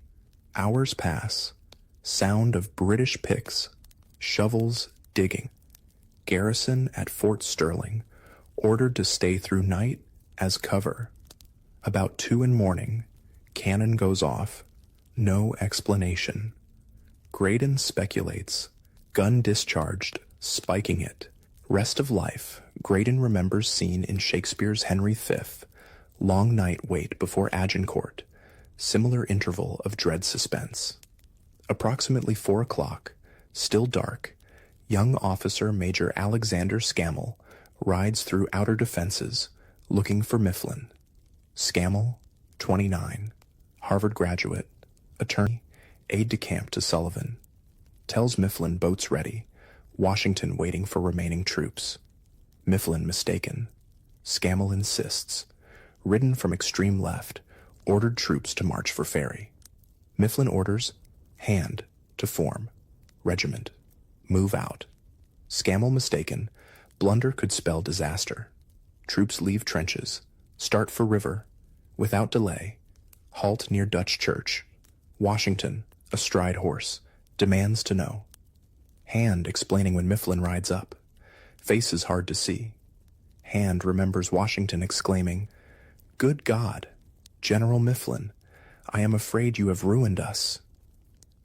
Hours pass. Sound of British picks. Shovels digging. Garrison at Fort Sterling. Ordered to stay through night as cover. About 2 in morning. Cannon goes off. No explanation. Graydon speculates. Gun discharged, spiking it. Rest of life. Graydon remembers scene in Shakespeare's Henry V. Long night wait before Agincourt. Similar interval of dread suspense. Approximately 4 o'clock. Still dark. Young officer Major Alexander Scammell rides through outer defenses, looking for Mifflin. Scammell, 29, Harvard graduate, attorney, aide-de-camp to Sullivan. Tells Mifflin boats ready, Washington waiting for remaining troops. Mifflin mistaken. Scammell insists. Ridden from extreme left, ordered troops to march for ferry. Mifflin orders, hand, to form. Regiment. Move out. Scammell mistaken. Blunder could spell disaster. Troops leave trenches. Start for river. Without delay. Halt near Dutch Church. Washington, astride horse, demands to know. Hand explaining when Mifflin rides up. Faces hard to see. Hand remembers Washington exclaiming, "Good God, General Mifflin, I am afraid you have ruined us."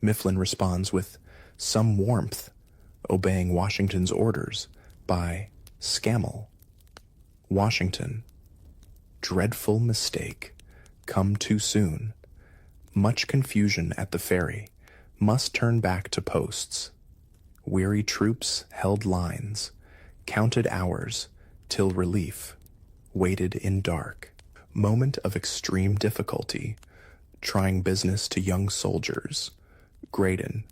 Mifflin responds with some warmth, obeying Washington's orders by Scammell. Washington, Dreadful mistake. Come too soon. Much confusion at the ferry. Must turn back to posts. Weary troops held lines, counted hours, till relief, waited in dark. Moment of extreme difficulty, trying business to young soldiers. Graydon.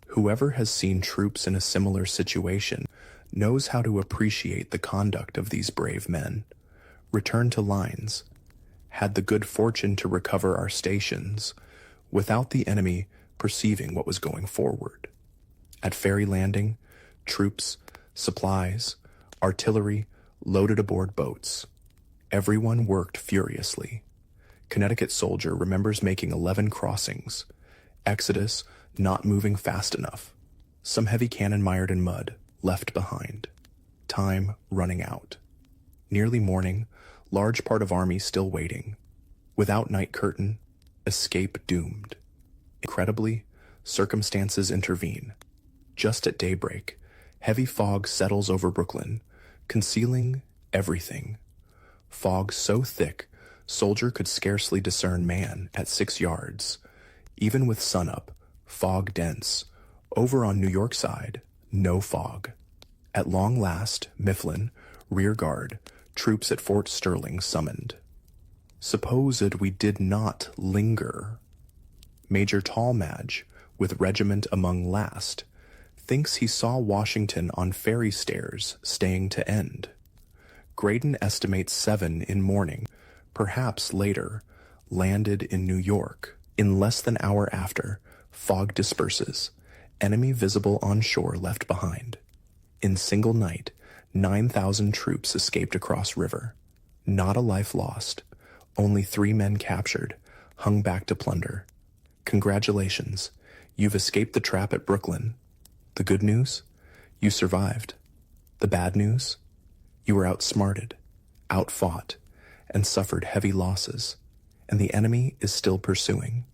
Whoever has seen troops in a similar situation knows how to appreciate the conduct of these brave men. Returned to lines. Had the good fortune to recover our stations, without the enemy perceiving what was going forward. At ferry landing, troops, supplies, artillery loaded aboard boats. Everyone worked furiously. Connecticut soldier remembers making 11 crossings. Exodus not moving fast enough. Some heavy cannon mired in mud, left behind. Time running out. Nearly morning, large part of army still waiting. Without night curtain, escape doomed. Incredibly, circumstances intervene. Just at daybreak, heavy fog settles over Brooklyn, concealing everything. Fog so thick, soldier could scarcely discern man at 6 yards. Even with sunup, fog dense. Over on New York side, no fog. At long last, Mifflin, rear guard, troops at Fort Sterling summoned. Supposed we did not linger. Major Tallmadge, with regiment among last, thinks he saw Washington on ferry stairs staying to end. Graydon estimates 7 in morning, perhaps later, landed in New York. In less than hour after, fog disperses, enemy visible on shore left behind. In single night, 9,000 troops escaped across river. Not a life lost, only 3 men captured, hung back to plunder. Congratulations, you've escaped the trap at Brooklyn. The good news? You survived. The bad news? You were outsmarted, outfought, and suffered heavy losses, and the enemy is still pursuing.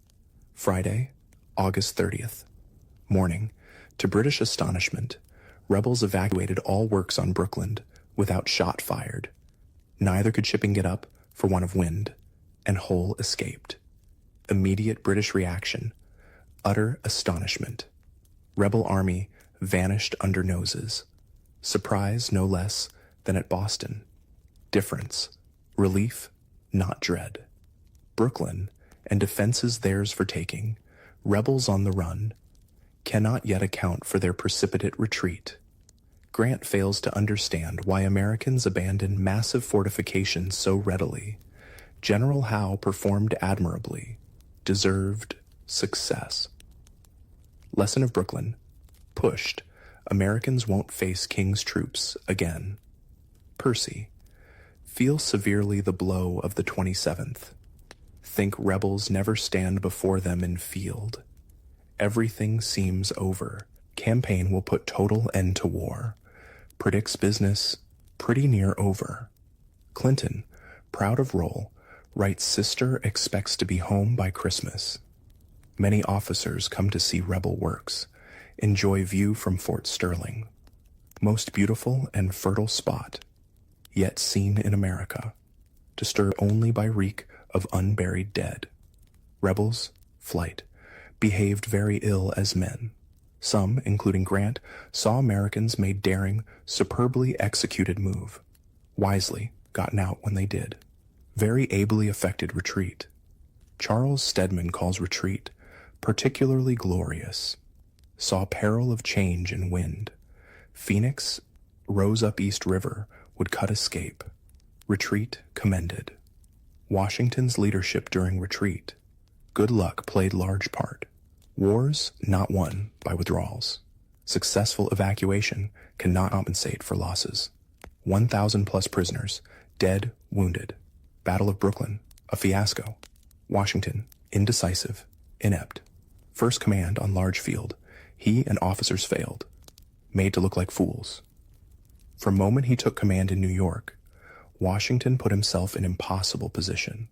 Friday, August 30th. Morning, to British astonishment, rebels evacuated all works on Brooklyn without shot fired. Neither could shipping get up for want of wind, and Hull escaped. Immediate British reaction, utter astonishment. Rebel army vanished under noses. Surprise no less than at Boston. Difference, relief, not dread. Brooklyn, and defenses theirs for taking, rebels on the run, cannot yet account for their precipitate retreat. Grant fails to understand why Americans abandoned massive fortifications so readily. General Howe performed admirably, deserved success. Lesson of Brooklyn. Pushed, Americans won't face King's troops again. Percy. Feel severely the blow of the 27th. Think rebels never stand before them in field. Everything seems over. Campaign will put total end to war. Predicts business pretty near over. Clinton, proud of role, writes sister expects to be home by Christmas. Many officers come to see rebel works, enjoy view from Fort Sterling. Most beautiful and fertile spot, yet seen in America, disturbed only by reek of unburied dead. Rebels, flight, behaved very ill as men. Some, including Grant, saw Americans made daring, superbly executed move. Wisely, gotten out when they did. Very ably effected retreat. Charles Stedman calls retreat particularly glorious. Saw peril of change in wind. Phoenix rose up East River, would cut escape. Retreat commended. Washington's leadership during retreat. Good luck played large part. Wars not won by withdrawals. Successful evacuation cannot compensate for losses. 1,000 plus prisoners, dead, wounded. Battle of Brooklyn, a fiasco. Washington, indecisive, inept. First command on large field, he and officers failed. Made to look like fools. From moment he took command in New York, Washington put himself in impossible position.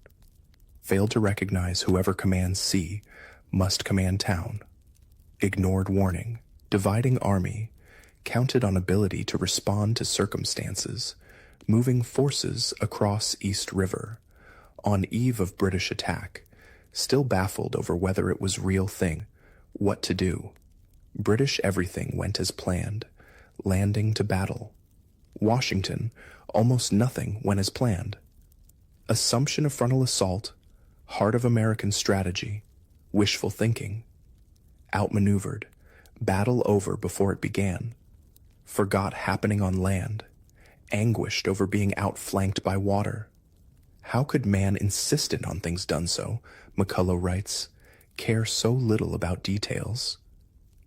Failed to recognize whoever commands sea must command town. Ignored warning, dividing army, counted on ability to respond to circumstances, moving forces across East River, On eve of British attack, still baffled over whether it was real thing, what to do. British everything went as planned, landing to battle. Washington, almost nothing went as planned. Assumption of frontal assault, heart of American strategy, wishful thinking. Outmaneuvered, battle over before it began. Forgot happening on land, anguished over being outflanked by water. How could man insistent on things done so, McCullough writes, care so little about details?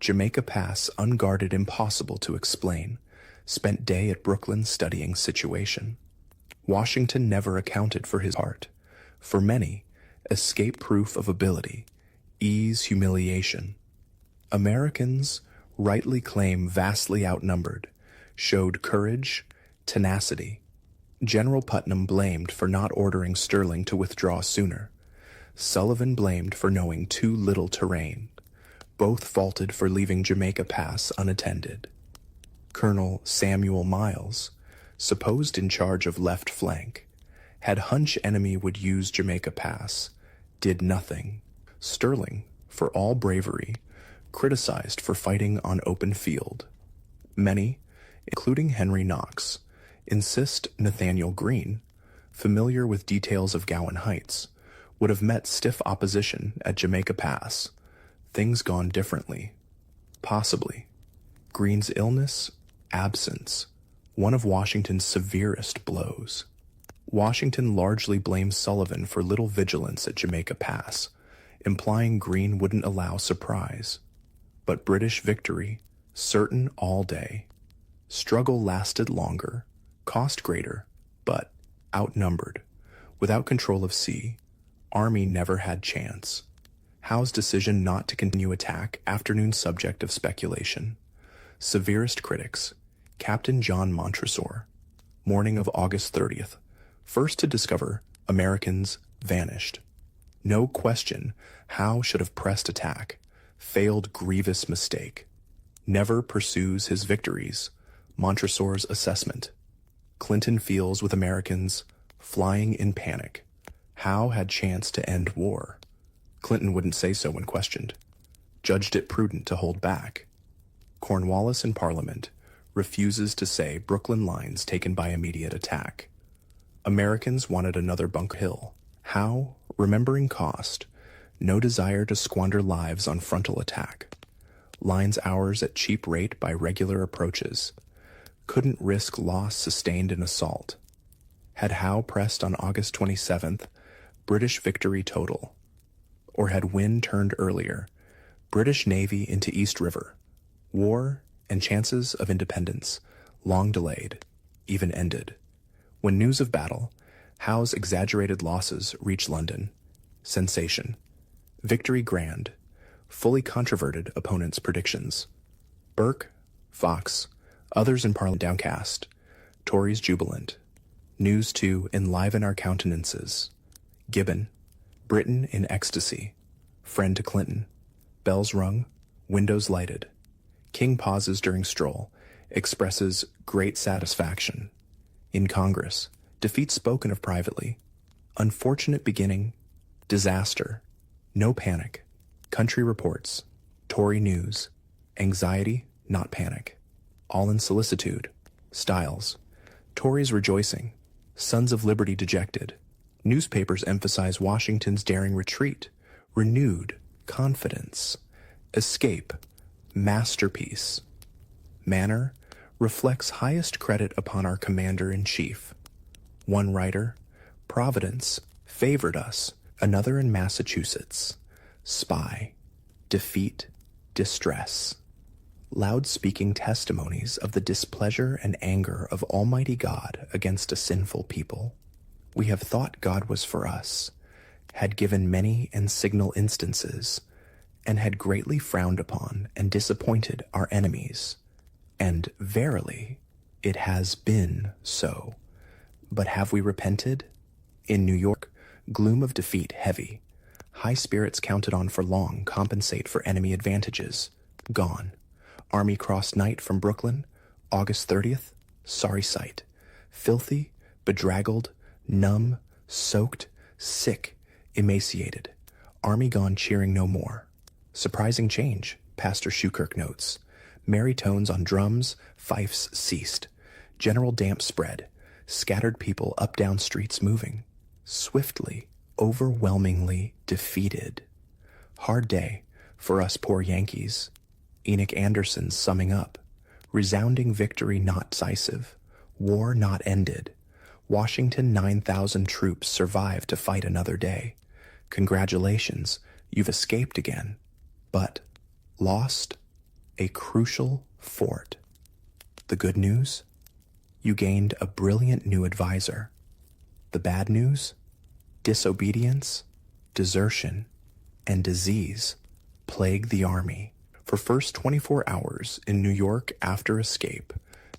Jamaica Pass unguarded impossible to explain, spent day at Brooklyn studying situation. Washington never accounted for his heart. For many, escape proof of ability, ease humiliation. Americans, rightly claim vastly outnumbered, showed courage, tenacity. General Putnam blamed for not ordering Sterling to withdraw sooner. Sullivan blamed for knowing too little terrain. Both faulted for leaving Jamaica Pass unattended. Colonel Samuel Miles, supposed in charge of left flank, had hunch enemy would use Jamaica Pass, did nothing. Sterling, for all bravery, criticized for fighting on open field. Many, including Henry Knox, insist Nathaniel Greene, familiar with details of Gowan Heights, would have met stiff opposition at Jamaica Pass. Things gone differently. Possibly. Greene's illness, absence, one of Washington's severest blows. Washington largely blames Sullivan for little vigilance at Jamaica Pass, implying Greene wouldn't allow surprise. But British victory, certain all day. Struggle lasted longer, cost greater, but outnumbered. Without control of sea, Army never had chance. Howe's decision not to continue attack, afternoon subject of speculation. Severest critics, Captain John Montresor, morning of August 30th, first to discover Americans vanished. No question, Howe should have pressed attack, failed grievous mistake. Never pursues his victories, Montresor's assessment. Clinton feels with Americans flying in panic. Howe had chance to end war. Clinton wouldn't say so when questioned. Judged it prudent to hold back. Cornwallis in Parliament refuses to say Brooklyn lines taken by immediate attack. Americans wanted another Bunker Hill. Howe, remembering cost, no desire to squander lives on frontal attack. Lines ours at cheap rate by regular approaches. Couldn't risk loss sustained in assault. Had Howe pressed on August 27th, British victory total. Or had wind turned earlier, British Navy into East River. War and chances of independence, long delayed, even ended. When news of battle, Howe's exaggerated losses reach London. Sensation. Victory grand. Fully controverted opponents' predictions. Burke, Fox, others in Parliament downcast. Tories jubilant. News to enliven our countenances. Gibbon, Britain in ecstasy. Friend to Clinton. Bells rung, windows lighted. King pauses during stroll, expresses great satisfaction. In Congress, defeat spoken of privately. Unfortunate beginning, disaster, no panic. Country reports, Tory news, anxiety, not panic. All in solicitude, Styles. Tories rejoicing, Sons of Liberty dejected. Newspapers emphasize Washington's daring retreat, renewed confidence, escape, masterpiece. Manner reflects highest credit upon our commander-in-chief. One writer, Providence, favored us. Another in Massachusetts, spy, defeat, distress. Loud-speaking testimonies of the displeasure and anger of Almighty God against a sinful people. We have thought God was for us, had given many and signal instances, and had greatly frowned upon and disappointed our enemies. And verily, it has been so. But have we repented? In New York, gloom of defeat heavy. High spirits counted on for long compensate for enemy advantages. Gone. Army crossed night from Brooklyn, August 30th, sorry sight. Filthy, bedraggled, numb, soaked, Sick, emaciated, army gone cheering no more. Surprising change, Pastor Schukirk notes. Merry tones on drums, fifes ceased. General damp spread, scattered people up down streets moving. Swiftly, overwhelmingly defeated. Hard day for us poor Yankees. Enoch Anderson summing up. Resounding victory not decisive. War not ended. Washington 9,000 troops survived to fight another day. Congratulations, you've escaped again. But lost a crucial fort. The good news? You gained a brilliant new advisor. The bad news? Disobedience, desertion, and disease plague the army. For first 24 hours in New York after escape,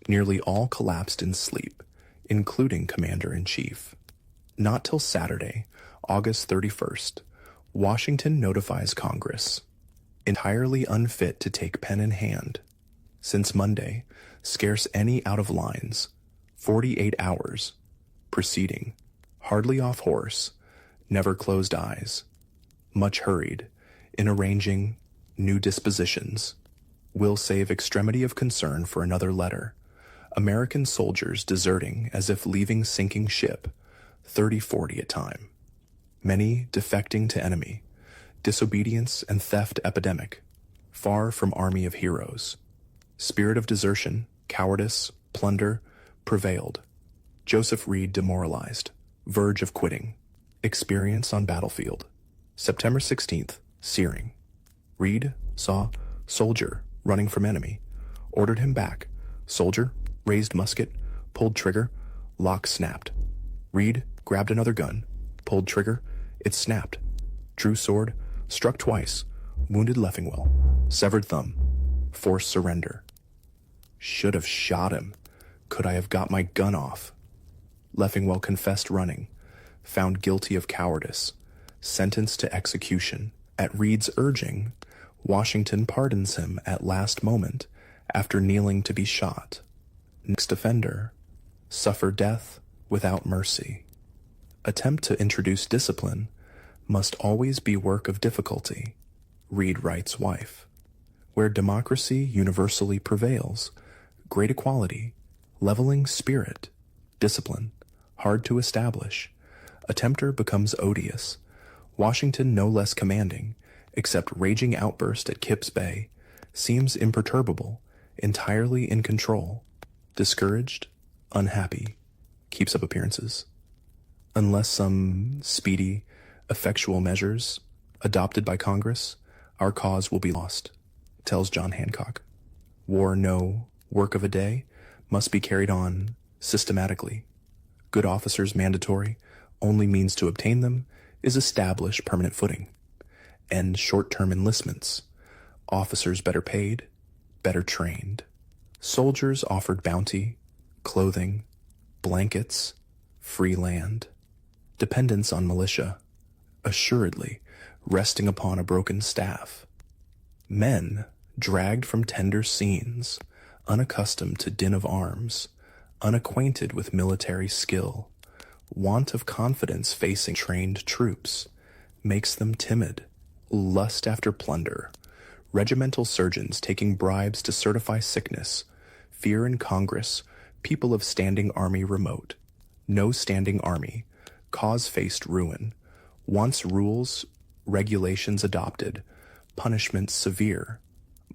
nearly all collapsed in sleep, including Commander-in-Chief. Not till Saturday, August 31st, Washington notifies Congress, entirely unfit to take pen in hand. Since Monday, scarce any out of lines, 48 hours, proceeding, hardly off horse, never closed eyes, much hurried, in arranging new dispositions, will save extremity of concern for another letter. American soldiers deserting as if leaving sinking ship, 30-40 a time. Many defecting to enemy, disobedience and theft epidemic, far from army of heroes. Spirit of desertion, cowardice, plunder, prevailed. Joseph Reed demoralized, verge of quitting. Experience on battlefield. September 16th, Searing. Reed saw soldier running from enemy, ordered him back. Soldier raised musket, pulled trigger, lock snapped. Reed grabbed another gun, pulled trigger, it snapped. Drew sword, struck twice, wounded Leffingwell, severed thumb, forced surrender. Should have shot him. Could I have got my gun off? Leffingwell confessed running, found guilty of cowardice, sentenced to execution. At Reed's urging, Washington pardons him at last moment after kneeling to be shot. Next offender, suffer death without mercy. Attempt to introduce discipline must always be work of difficulty, Reed writes wife. Where democracy universally prevails, great equality, leveling spirit, discipline, hard to establish, attempter becomes odious. Washington no less commanding, except raging outburst at Kip's Bay, seems imperturbable, entirely in control, discouraged, unhappy, keeps up appearances. Unless some speedy, effectual measures adopted by Congress, our cause will be lost, tells John Hancock. War no work of a day must be carried on systematically. Good officers mandatory, only means to obtain them is establish permanent footing. End short-term enlistments. Officers better paid, better trained. Soldiers offered bounty, clothing, blankets, free land. Dependence on militia, assuredly resting upon a broken staff. Men dragged from tender scenes, unaccustomed to din of arms, unacquainted with military skill. Want of confidence facing trained troops makes them timid. Lust after plunder. Regimental surgeons taking bribes to certify sickness. Fear in Congress. People of standing army remote. No standing army. Cause faced ruin. Wants rules, regulations adopted. Punishments severe.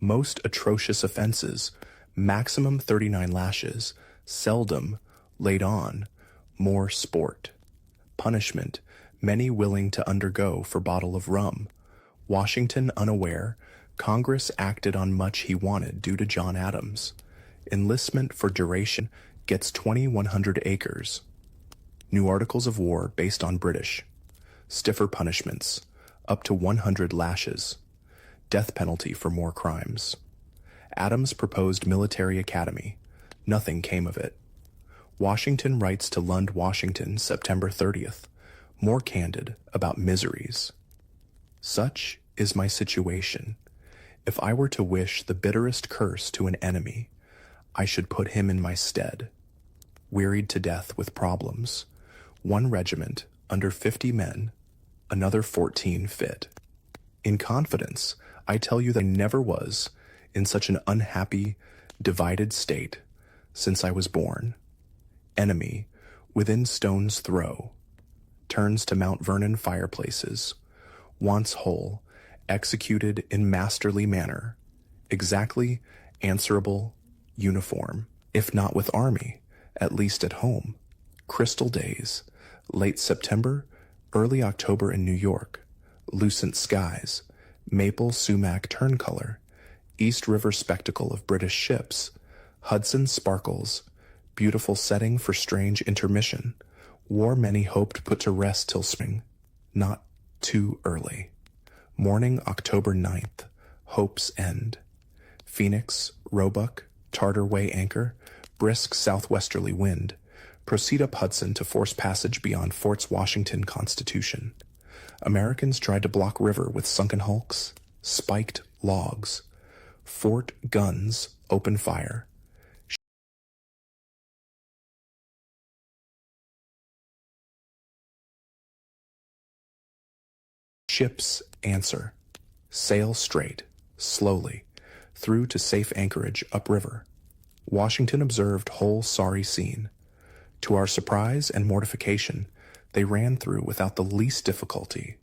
Most atrocious offenses. Maximum 39 lashes. Seldom laid on. More sport. Punishment, many willing to undergo for bottle of rum. Washington unaware, Congress acted on much he wanted due to John Adams. Enlistment for duration gets 2,100 acres. New articles of war based on British. Stiffer punishments, up to 100 lashes. Death penalty for more crimes. Adams proposed military academy. Nothing came of it. Washington writes to Lund, Washington, September 30th, more candid about miseries. Such is my situation. If I were to wish the bitterest curse to an enemy, I should put him in my stead. Wearied to death with problems, one regiment, under 50 men, another 14 fit. In confidence, I tell you that I never was in such an unhappy, divided state since I was born. Enemy, within stone's throw, turns to Mount Vernon fireplaces, once whole, executed in masterly manner, exactly answerable, uniform, if not with army, at least at home. Crystal days, late September, early October in New York, lucent skies, maple sumac turn color, East River spectacle of British ships, Hudson sparkles, beautiful setting for strange intermission, war many hoped put to rest till spring, not too early. Morning October 9th, hope's end. Phoenix, Roebuck, Tartar Way anchor, brisk southwesterly wind, proceed up Hudson to force passage beyond Forts Washington Constitution. Americans tried to block river with sunken hulks, spiked logs. Fort guns open fire. Ships answer. Sail straight, slowly, through to safe anchorage upriver. Washington observed whole sorry scene. To our surprise and mortification, they ran through without the least difficulty.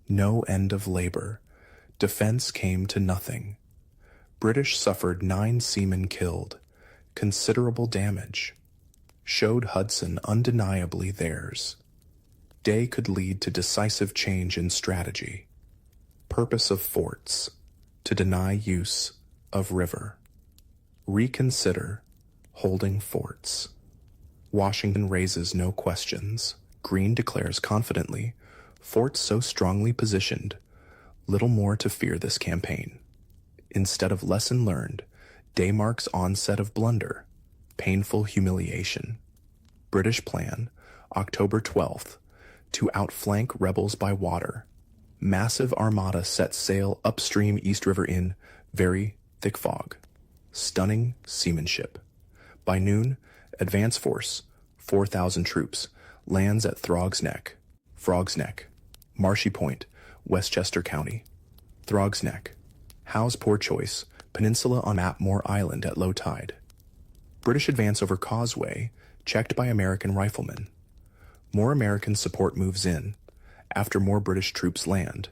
No end of labor. Defense came to nothing. British suffered 9 seamen killed. Considerable damage. Showed Hudson undeniably theirs. Day could lead to decisive change in strategy. Purpose of forts, to deny use of river. Reconsider holding forts. Washington raises no questions. Greene declares confidently, forts so strongly positioned, little more to fear this campaign. Instead of lesson learned, Day marks onset of blunder, painful humiliation. British plan, October 12th, to outflank rebels by water. Massive armada set sail upstream East River in very thick fog. Stunning seamanship. By noon, advance force, 4,000 troops, lands at Frog's Neck, Marshy Point, Westchester County. Frog's Neck, Howe's poor choice, peninsula on Mapmore Island at low tide. British advance over causeway, checked by American riflemen. More American support moves in. After more British troops land,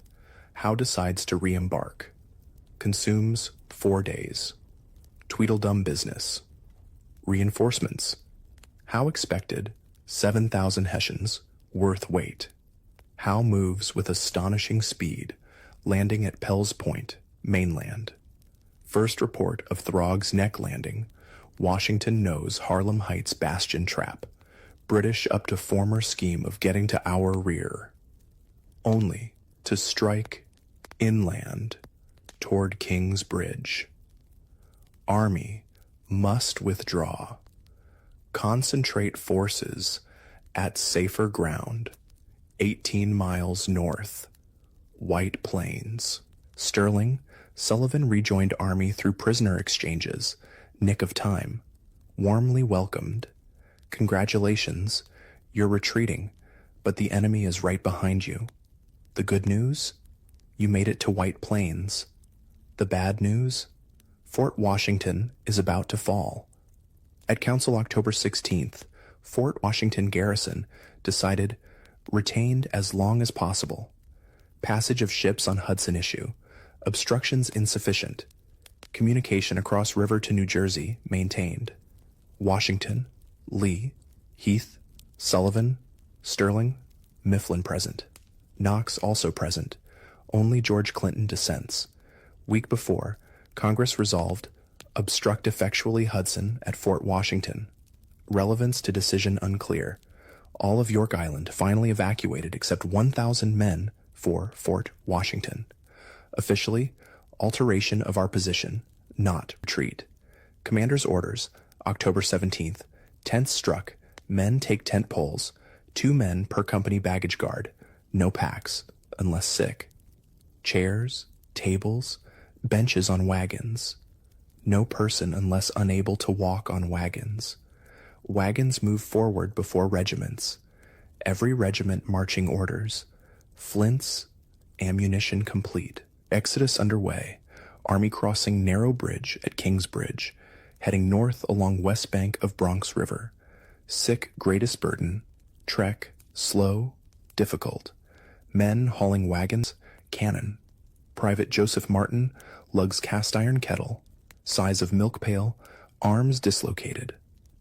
Howe decides to re-embark. Consumes 4 days. Tweedledum business. Reinforcements. Howe expected 7,000 Hessians, worth weight. Howe moves with astonishing speed, landing at Pell's Point, mainland. First report of Throg's Neck landing. Washington knows Harlem Heights bastion trap. British up to former scheme of getting to our rear. Only to strike inland toward King's Bridge. Army must withdraw. Concentrate forces at safer ground, 18 miles north, White Plains. Sterling, Sullivan rejoined Army through prisoner exchanges, nick of time, warmly welcomed. Congratulations, you're retreating, but the enemy is right behind you. The good news? You made it to White Plains. The bad news? Fort Washington is about to fall. At Council October 16th, Fort Washington garrison decided retained as long as possible. Passage of ships on Hudson issue. Obstructions insufficient. Communication across river to New Jersey maintained. Washington, Lee, Heath, Sullivan, Sterling, Mifflin present. Knox also present. Only George Clinton dissents. Week before, Congress resolved obstruct effectually Hudson at Fort Washington. Relevance to decision unclear. All of York Island finally evacuated except 1,000 men for Fort Washington. Officially, alteration of our position, not retreat. Commander's orders, October 17th. Tents struck. Men take tent poles. 2 men per company baggage guard. No packs, unless sick. Chairs, tables, benches on wagons. No person unless unable to walk on wagons. Wagons move forward before regiments. Every regiment marching orders. Flints, ammunition complete. Exodus underway. Army crossing narrow bridge at Kings Bridge, heading north along west bank of Bronx River. Sick greatest burden. Trek, slow, difficult. Men hauling wagons, cannon. Private Joseph Martin lugs cast iron kettle, size of milk pail, arms dislocated.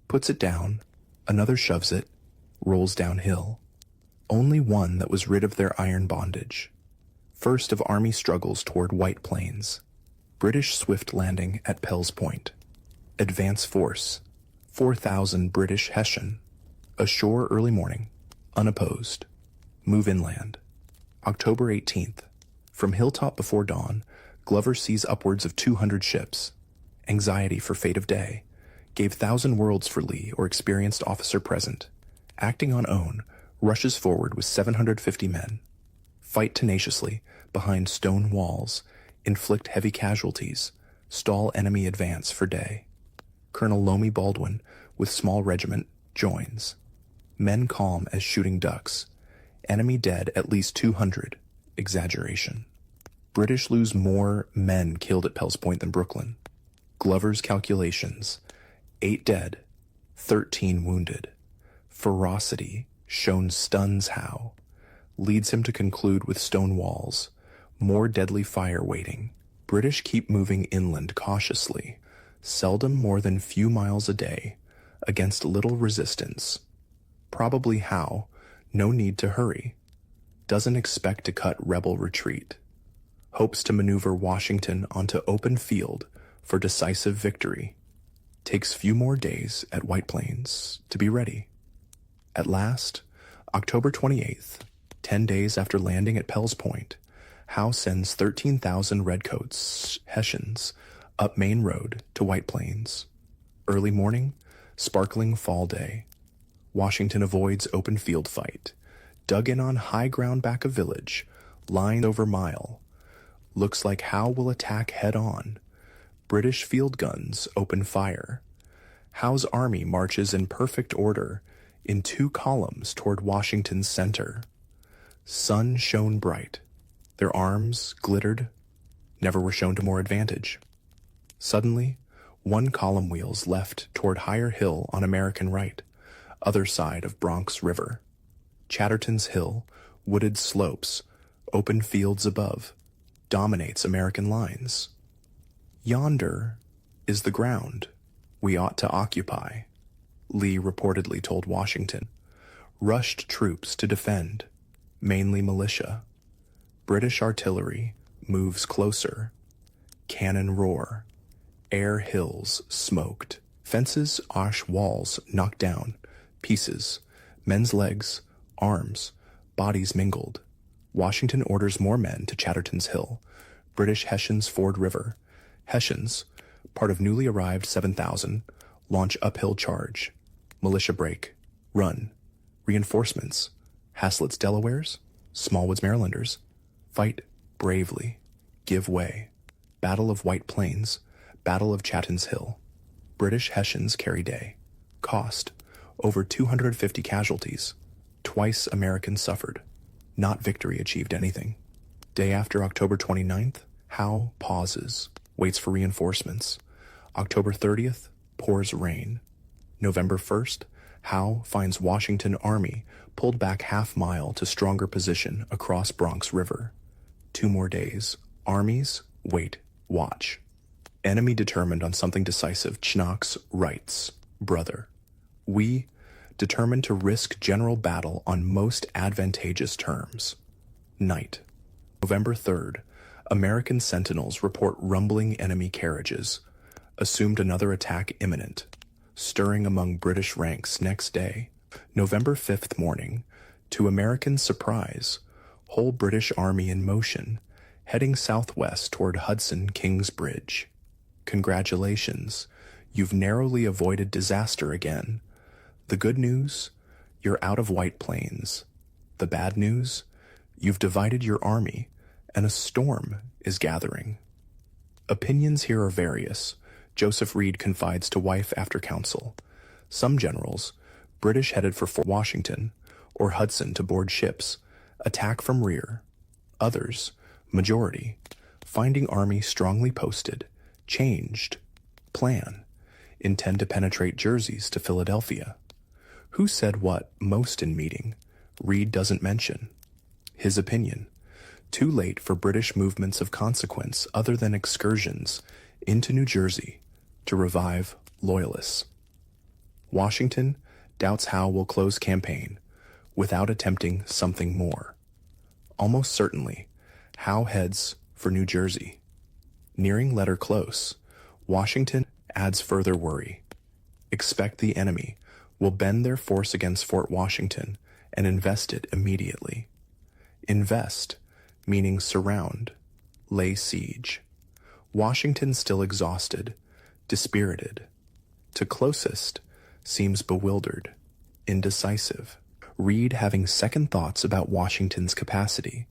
Puts it down, another shoves it, rolls downhill. Only one that was rid of their iron bondage. First of Army struggles toward White Plains. British swift landing at Pell's Point. Advance force, 4,000 British Hessian. Ashore early morning, unopposed. Move inland. October 18th. From hilltop before dawn, Glover sees upwards of 200 ships. Anxiety for fate of day. Gave 1,000 worlds for Lee or experienced officer present. Acting on own, rushes forward with 750 men. Fight tenaciously behind stone walls, inflict heavy casualties, stall enemy advance for day. Colonel Lomi Baldwin, with small regiment, joins. Men calm as shooting ducks. Enemy dead at least 200. Exaggeration. British lose more men killed at Pell's Point than Brooklyn. Glover's calculations. 8 dead, 13 wounded. Ferocity shown stuns Howe. Leads him to conclude with stone walls. More deadly fire waiting. British keep moving inland cautiously, seldom more than few miles a day, against little resistance. Probably Howe, no need to hurry. Doesn't expect to cut rebel retreat. Hopes to maneuver Washington onto open field for decisive victory. Takes few more days at White Plains to be ready. At last, October 28th, 10 days after landing at Pell's Point, Howe sends 13,000 redcoats, Hessians, up Main Road to White Plains. Early morning, sparkling fall day. Washington avoids open field fight. Dug in on high ground back of village, lined over mile. Looks like Howe will attack head on. British field guns open fire. Howe's army marches in perfect order in 2 columns toward Washington's center. Sun shone bright. Their arms glittered, never were shown to more advantage. Suddenly, 1 column wheels left toward higher hill on American right, other side of Bronx River. Chatterton's Hill, wooded slopes, open fields above, dominates American lines. Yonder is the ground we ought to occupy, Lee reportedly told Washington. Rushed troops to defend, mainly militia. British artillery moves closer. Cannon roar. Air hills smoked. Fences, ash walls knocked down. Pieces. Men's legs, arms, bodies mingled. Washington orders more men to Chatterton's Hill. British Hessians ford river. Hessians, part of newly arrived 7,000, launch uphill charge. Militia break. Run. Reinforcements. Haslett's Delawares, Smallwood's Marylanders. Fight bravely. Give way. Battle of White Plains. Battle of Chatton's Hill. British Hessians carry day. Cost. Over 250 casualties. Twice Americans suffered. Not victory achieved anything. Day after October 29th, Howe pauses, waits for reinforcements. October 30th, pours rain. November 1st, Howe finds Washington Army pulled back half-mile to stronger position across Bronx River. 2 more days. Armies, wait, watch. Enemy determined on something decisive, Knox writes, Brother, we determined to risk general battle on most advantageous terms. Night. November 3rd, American sentinels report rumbling enemy carriages. Assumed another attack imminent. Stirring among British ranks next day. November 5th morning, to American surprise, whole British army in motion, heading southwest toward Hudson Kings Bridge. Congratulations, you've narrowly avoided disaster again. The good news, you're out of White Plains. The bad news, you've divided your army, and a storm is gathering. Opinions here are various, Joseph Reed confides to wife after council. Some generals, British headed for Fort Washington, or Hudson to board ships, attack from rear. Others, majority, finding army strongly posted, changed, plan, intend to penetrate Jerseys to Philadelphia. Who said what most in meeting? Reed doesn't mention. His opinion. Too late for British movements of consequence other than excursions into New Jersey to revive Loyalists. Washington doubts Howe will close campaign without attempting something more. Almost certainly, Howe heads for New Jersey. Nearing letter close, Washington adds further worry. Expect the enemy will bend their force against Fort Washington and invest it immediately. Invest, meaning surround, lay siege. Washington still exhausted, dispirited. To closest, seems bewildered, indecisive. Reed having second thoughts about Washington's capacity,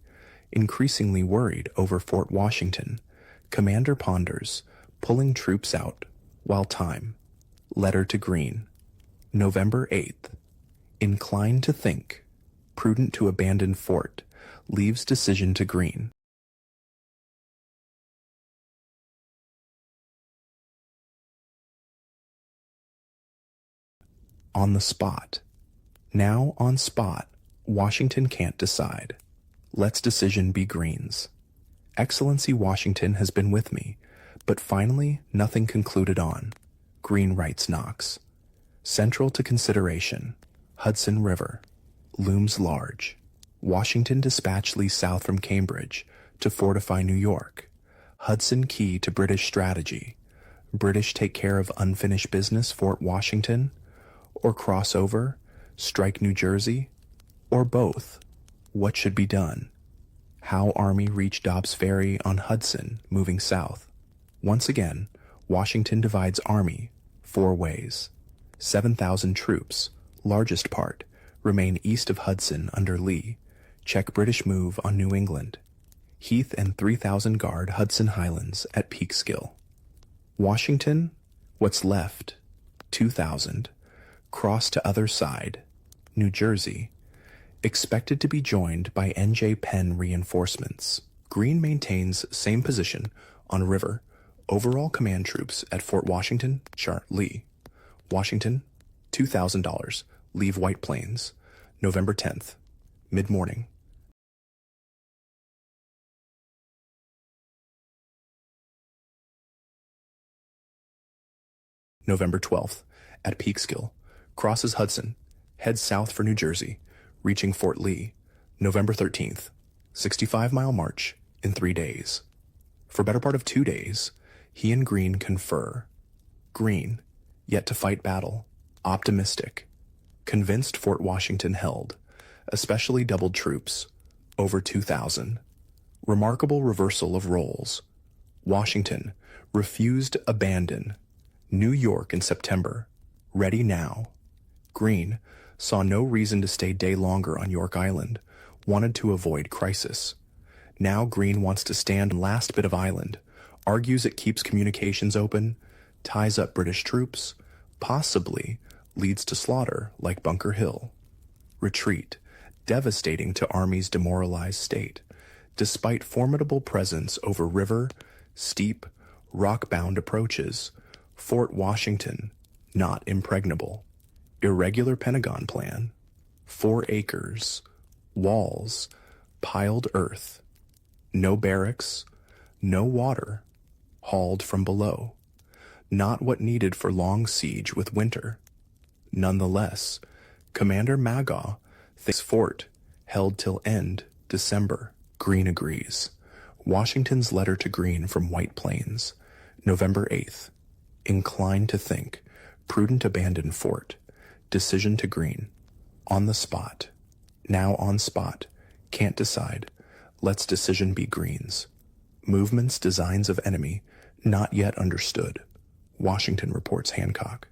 increasingly worried over Fort Washington. Commander ponders, pulling troops out, while time. Letter to Greene. November 8th. Inclined to think, prudent to abandon fort, leaves decision to Greene. On the spot. Now on spot, Washington can't decide. Let's decision be Greene's. Excellency Washington has been with me, but finally nothing concluded on. Greene writes Knox. Central to consideration, Hudson River, looms large. Washington dispatched Lee south from Cambridge to fortify New York. Hudson key to British strategy. British take care of unfinished business Fort Washington, or cross over, strike New Jersey, or both. What should be done? Howe Army reach Dobbs Ferry on Hudson, moving south. Once again, Washington divides army 4 ways. 7,000 troops, largest part, remain east of Hudson under Lee. Check British move on New England. Heath and 3,000 guard Hudson Highlands at Peekskill. Washington, what's left, 2,000, cross to other side, New Jersey, expected to be joined by N.J. Penn reinforcements. Greene maintains same position on river, overall command troops at Fort Washington, Chart Lee. Washington, $2,000, leave White Plains, November 10th, mid-morning. November 12th, at Peekskill, crosses Hudson, heads south for New Jersey, reaching Fort Lee, November 13th, 65-mile march in 3 days. For better part of 2 days, he and Greene confer. Greene, yet to fight battle, optimistic, convinced Fort Washington held, especially doubled troops, over 2,000. Remarkable reversal of roles. Washington refused abandon. New York in September, ready now. Greene saw no reason to stay day longer on York Island, wanted to avoid crisis. Now Greene wants to stand on last bit of island, argues it keeps communications open, ties up British troops, possibly leads to slaughter like Bunker Hill. Retreat, devastating to Army's demoralized state, despite formidable presence over river, steep, rock-bound approaches. Fort Washington, not impregnable. Irregular Pentagon plan. 4 acres. Walls. Piled earth. No barracks. No water. Hauled from below. Not what needed for long siege with winter. Nonetheless, Commander Magaw thinks fort held till end December. Greene agrees. Washington's letter to Greene from White Plains, November 8th. Inclined to think, prudent abandon fort, decision to Greene. On the spot. Now on spot. Can't decide. Let's decision be Greene's. Movements, designs of enemy, not yet understood. Washington reports Hancock.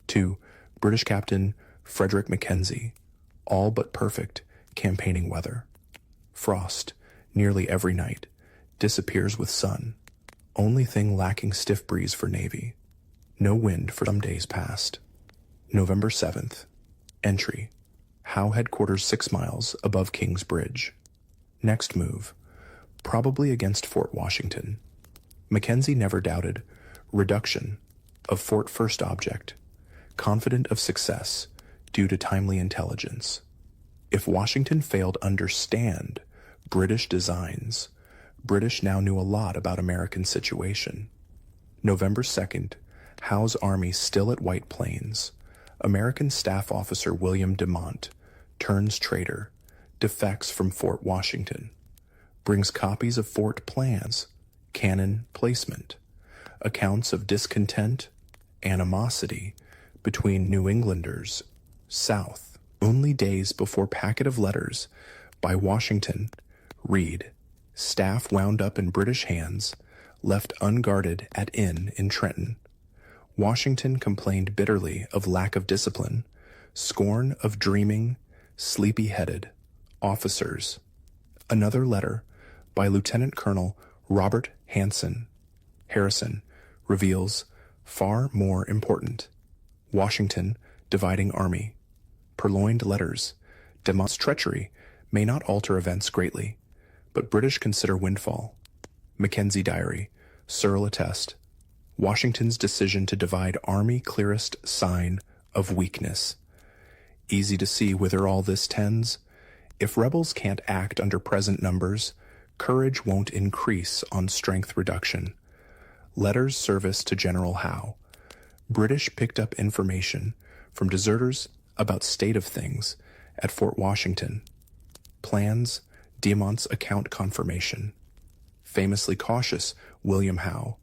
2. British Captain Frederick Mackenzie. All but perfect campaigning weather. Frost, nearly every night. Disappears with sun. Only thing lacking stiff breeze for Navy. No wind for some days past. November 7th. Entry. Howe headquarters 6 miles above Kings Bridge. Next move, probably against Fort Washington. Mackenzie never doubted. Reduction of Fort First Object, confident of success due to timely intelligence. If Washington failed understand British designs, British now knew a lot about American situation. November 2nd, Howe's army still at White Plains. American Staff Officer William Demont turns traitor, defects from Fort Washington, brings copies of fort plans, cannon placement, accounts of discontent, animosity between New Englanders, South. Only days before packet of letters by Washington read, staff wound up in British hands, left unguarded at inn in Trenton. Washington complained bitterly of lack of discipline, scorn of dreaming, sleepy-headed officers. Another letter by Lieutenant Colonel Robert Harrison reveals far more important. Washington dividing army. Purloined letters. Demont's treachery may not alter events greatly, but British consider windfall. Mackenzie diary. Searle attest. Washington's decision to divide army clearest sign of weakness. Easy to see whither all this tends. If rebels can't act under present numbers, courage won't increase on strength reduction. Letters service to General Howe. British picked up information from deserters about state of things at Fort Washington. Plans, Demont's account confirmation. Famously cautious William Howe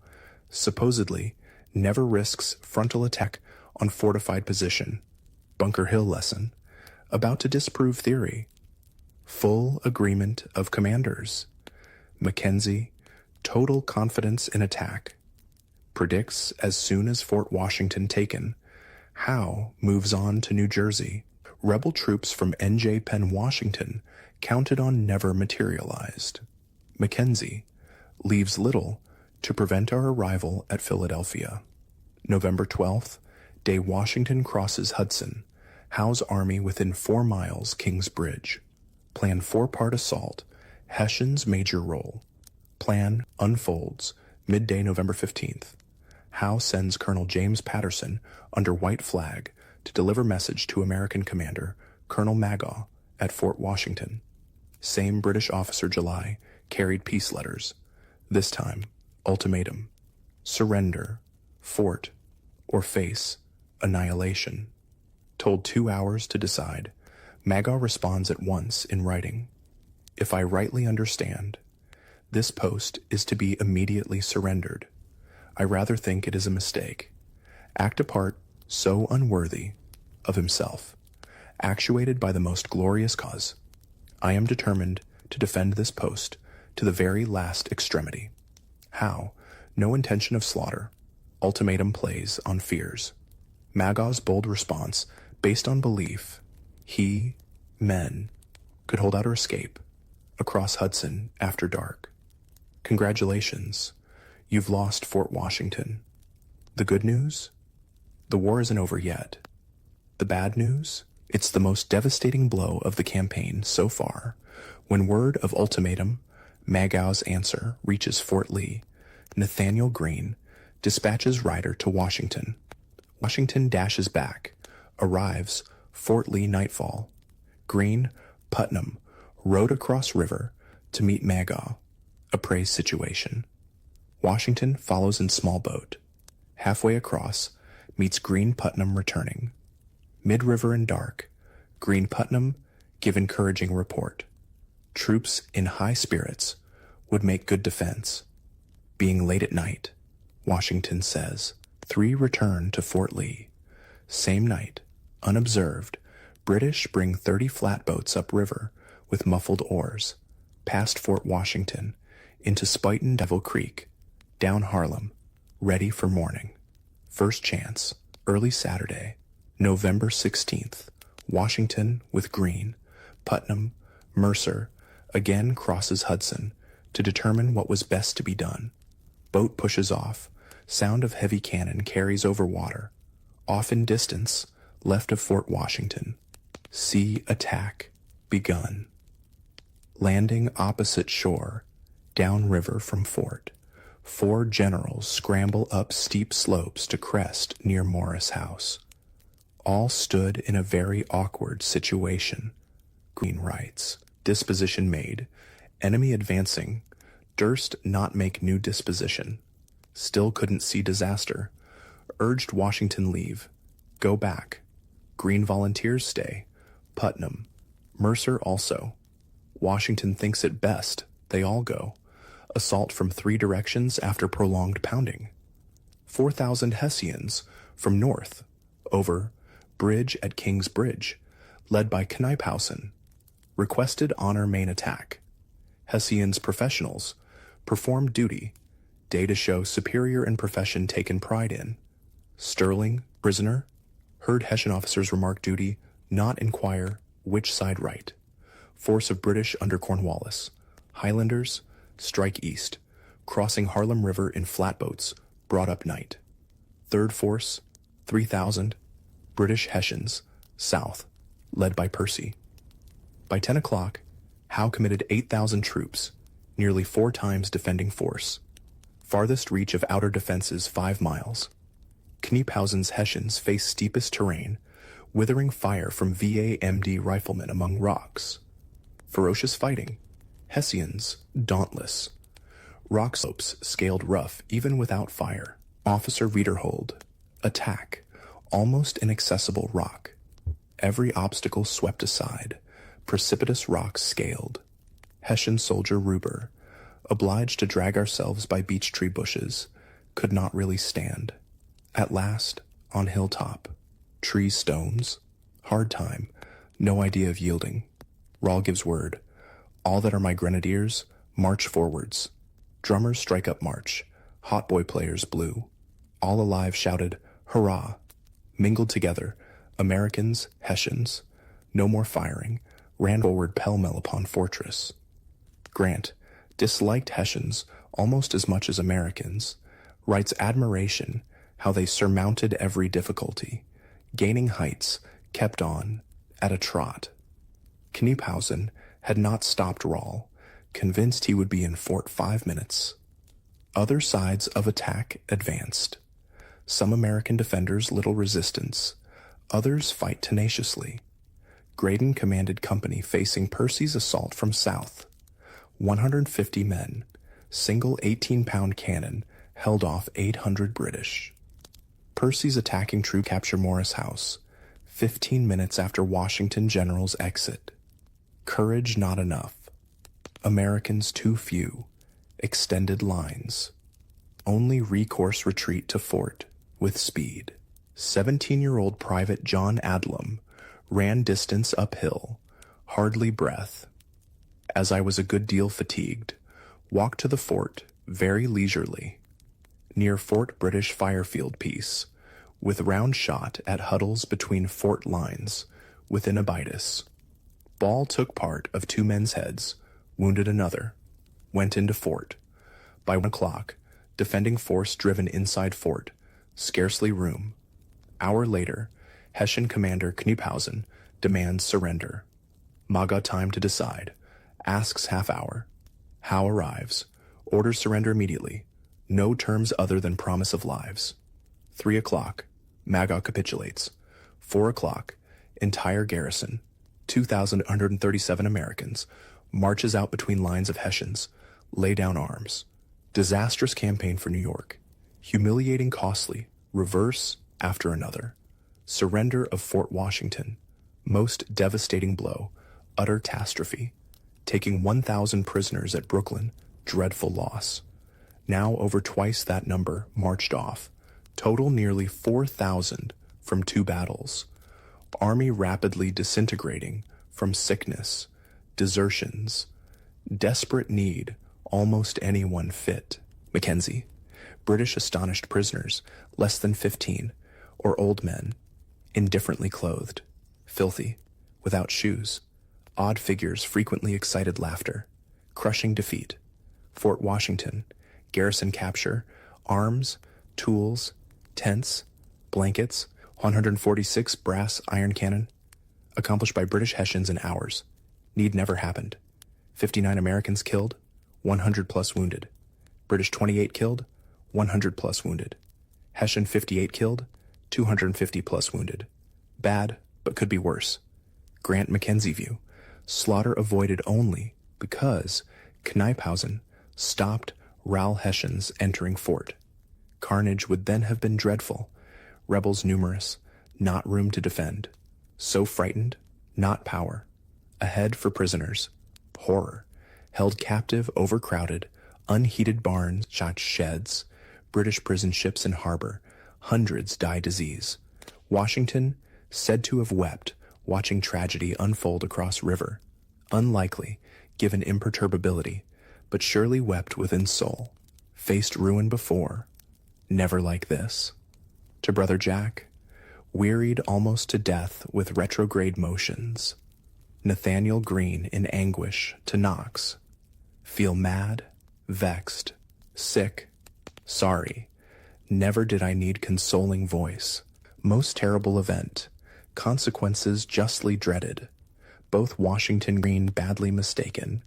supposedly never risks frontal attack on fortified position. Bunker Hill lesson, about to disprove theory. Full agreement of commanders. Mackenzie, total confidence in attack. Predicts as soon as Fort Washington taken, Howe moves on to New Jersey. Rebel troops from N.J. Penn, Washington, counted on never materialized. Mackenzie leaves little to prevent our arrival at Philadelphia. November 12th, day Washington crosses Hudson. Howe's army within 4 miles Kings Bridge. Plan 4-part assault. Hessian's major role. Plan unfolds. Midday November 15th. Howe sends Colonel James Patterson under white flag to deliver message to American commander Colonel Magaw at Fort Washington. Same British officer July carried peace letters. This time, ultimatum. Surrender, fort, or face annihilation. Told 2 hours to decide, Magaw responds at once in writing. If I rightly understand, this post is to be immediately surrendered. I rather think it is a mistake. Act a part so unworthy of himself, actuated by the most glorious cause. I am determined to defend this post to the very last extremity. How? No intention of slaughter. Ultimatum plays on fears. Magaw's bold response, based on belief, men, could hold out or escape across Hudson after dark. Congratulations, you've lost Fort Washington. The good news? The war isn't over yet. The bad news? It's the most devastating blow of the campaign so far. When word of ultimatum, Magaw's answer, reaches Fort Lee, Nathaniel Greene dispatches rider to Washington. Washington dashes back, arrives Fort Lee nightfall. Greene, Putnam, rode across river to meet Magaw, appraise situation. Washington follows in small boat. Halfway across, meets Greene Putnam returning. Mid-river and dark, Greene Putnam give encouraging report. Troops in high spirits would make good defense. Being late at night, Washington says, 3 return to Fort Lee. Same night, unobserved, British bring 30 flatboats upriver with muffled oars, past Fort Washington, into Spuyten Devil Creek, down Harlem, ready for morning. First chance, early Saturday, November 16th, Washington with Greene, Putnam, Mercer, again crosses Hudson to determine what was best to be done. Boat pushes off. Sound of heavy cannon carries over water. Off in distance, left of Fort Washington. Sea attack begun. Landing opposite shore, downriver from fort. 4 generals scramble up steep slopes to crest near Morris House. All stood in a very awkward situation. Green writes, disposition made. Enemy advancing. Durst not make new disposition. Still couldn't see disaster. Urged Washington leave. Go back. Green volunteers stay. Putnam. Mercer also. Washington thinks it best. They all go. Assault from 3 directions after prolonged pounding. 4,000 Hessians from north. Over. Bridge at King's Bridge. Led by Knyphausen. Requested honor main attack. Hessians professionals. Performed duty. Day to show superior in profession taken pride in. Sterling, prisoner. Heard Hessian officers remark duty, not inquire which side right. Force of British under Cornwallis. Highlanders, strike east. Crossing Harlem River in flatboats, brought up night. Third force, 3,000. British Hessians, south, led by Percy. By 10 o'clock, Howe committed 8,000 troops, nearly 4 times defending force. Farthest reach of outer defenses 5 miles. Knyphausen's Hessians face steepest terrain, withering fire from VAMD riflemen among rocks. Ferocious fighting. Hessians, dauntless. Rock slopes scaled rough even without fire. Officer Riederhold. Attack. Almost inaccessible rock. Every obstacle swept aside. Precipitous rocks scaled. Hessian soldier Ruber. Obliged to drag ourselves by beech tree bushes. Could not really stand. At last, on hilltop. Trees stones. Hard time. No idea of yielding. Rahl gives word. All that are my grenadiers, march forwards. Drummers strike up march. Hautboy players blew. All alive shouted, hurrah. Mingled together, Americans, Hessians. No more firing. Ran forward pell-mell upon fortress. Grant, disliked Hessians almost as much as Americans, writes admiration how they surmounted every difficulty. Gaining heights, kept on, at a trot. Knyphausen had not stopped Rahl, convinced he would be in fort 5 minutes. Other sides of attack advanced. Some American defenders little resistance, others fight tenaciously. Graydon commanded company facing Percy's assault from south. 150 men, single 18-pound cannon, held off 800 British. Percy's attacking troop capture Morris House, 15 minutes after Washington general's exit. Courage not enough. Americans too few. Extended lines. Only recourse retreat to fort, with speed. 17-year-old Private John Adlam ran distance uphill, hardly breath. As I was a good deal fatigued, walked to the fort, very leisurely. Near Fort British Firefield piece, with round shot at huddles between fort lines, within abitus. Ball took part of 2 men's heads, wounded another, went into fort. By 1 o'clock, defending force driven inside fort, scarcely room. Hour later, Hessian commander Knyphausen demands surrender. Maga time to decide, asks half hour. Howe arrives, orders surrender immediately, no terms other than promise of lives. 3 o'clock, Maga capitulates. 4 o'clock, entire garrison, 2,137 Americans, marches out between lines of Hessians, lay down arms. Disastrous campaign for New York. Humiliating, costly, reverse after another. Surrender of Fort Washington. Most devastating blow, utter catastrophe. Taking 1,000 prisoners at Brooklyn, dreadful loss. Now over twice that number marched off. Total nearly 4,000 from 2 battles. Army rapidly disintegrating from sickness, desertions, desperate need, almost anyone fit. Mackenzie. British astonished prisoners, less than 15, or old men, indifferently clothed, filthy, without shoes. Odd figures, frequently excited laughter. Crushing defeat. Fort Washington, garrison capture, arms, tools, tents, blankets, 146 brass iron cannon. accomplished by British Hessians in hours. Need never happened. 59 Americans killed, 100 plus wounded. British 28 killed, 100 plus wounded. Hessian 58 killed, 250 plus wounded. Bad, but could be worse. Grant Mackenzie view. Slaughter avoided only because Knyphausen stopped Ral Hessians entering fort. Carnage would then have been dreadful. Rebels numerous, not room to defend. So frightened, not power. Ahead for prisoners. Horror. Held captive, overcrowded, unheated barns, shot sheds, British prison ships in harbor. Hundreds die disease. Washington, said to have wept, watching tragedy unfold across river. Unlikely, given imperturbability, but surely wept within soul. Faced ruin before. Never like this. To Brother Jack, wearied almost to death with retrograde motions. Nathaniel Greene in anguish to Knox. Feel mad, vexed, sick, sorry. Never did I need consoling voice. Most terrible event. Consequences justly dreaded. Both Washington Greene badly mistaken.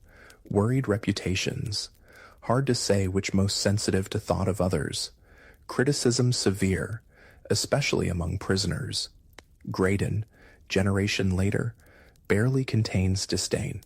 Worried reputations. Hard to say which most sensitive to thought of others. Criticism severe, especially among prisoners. Graydon, generation later, barely contains disdain.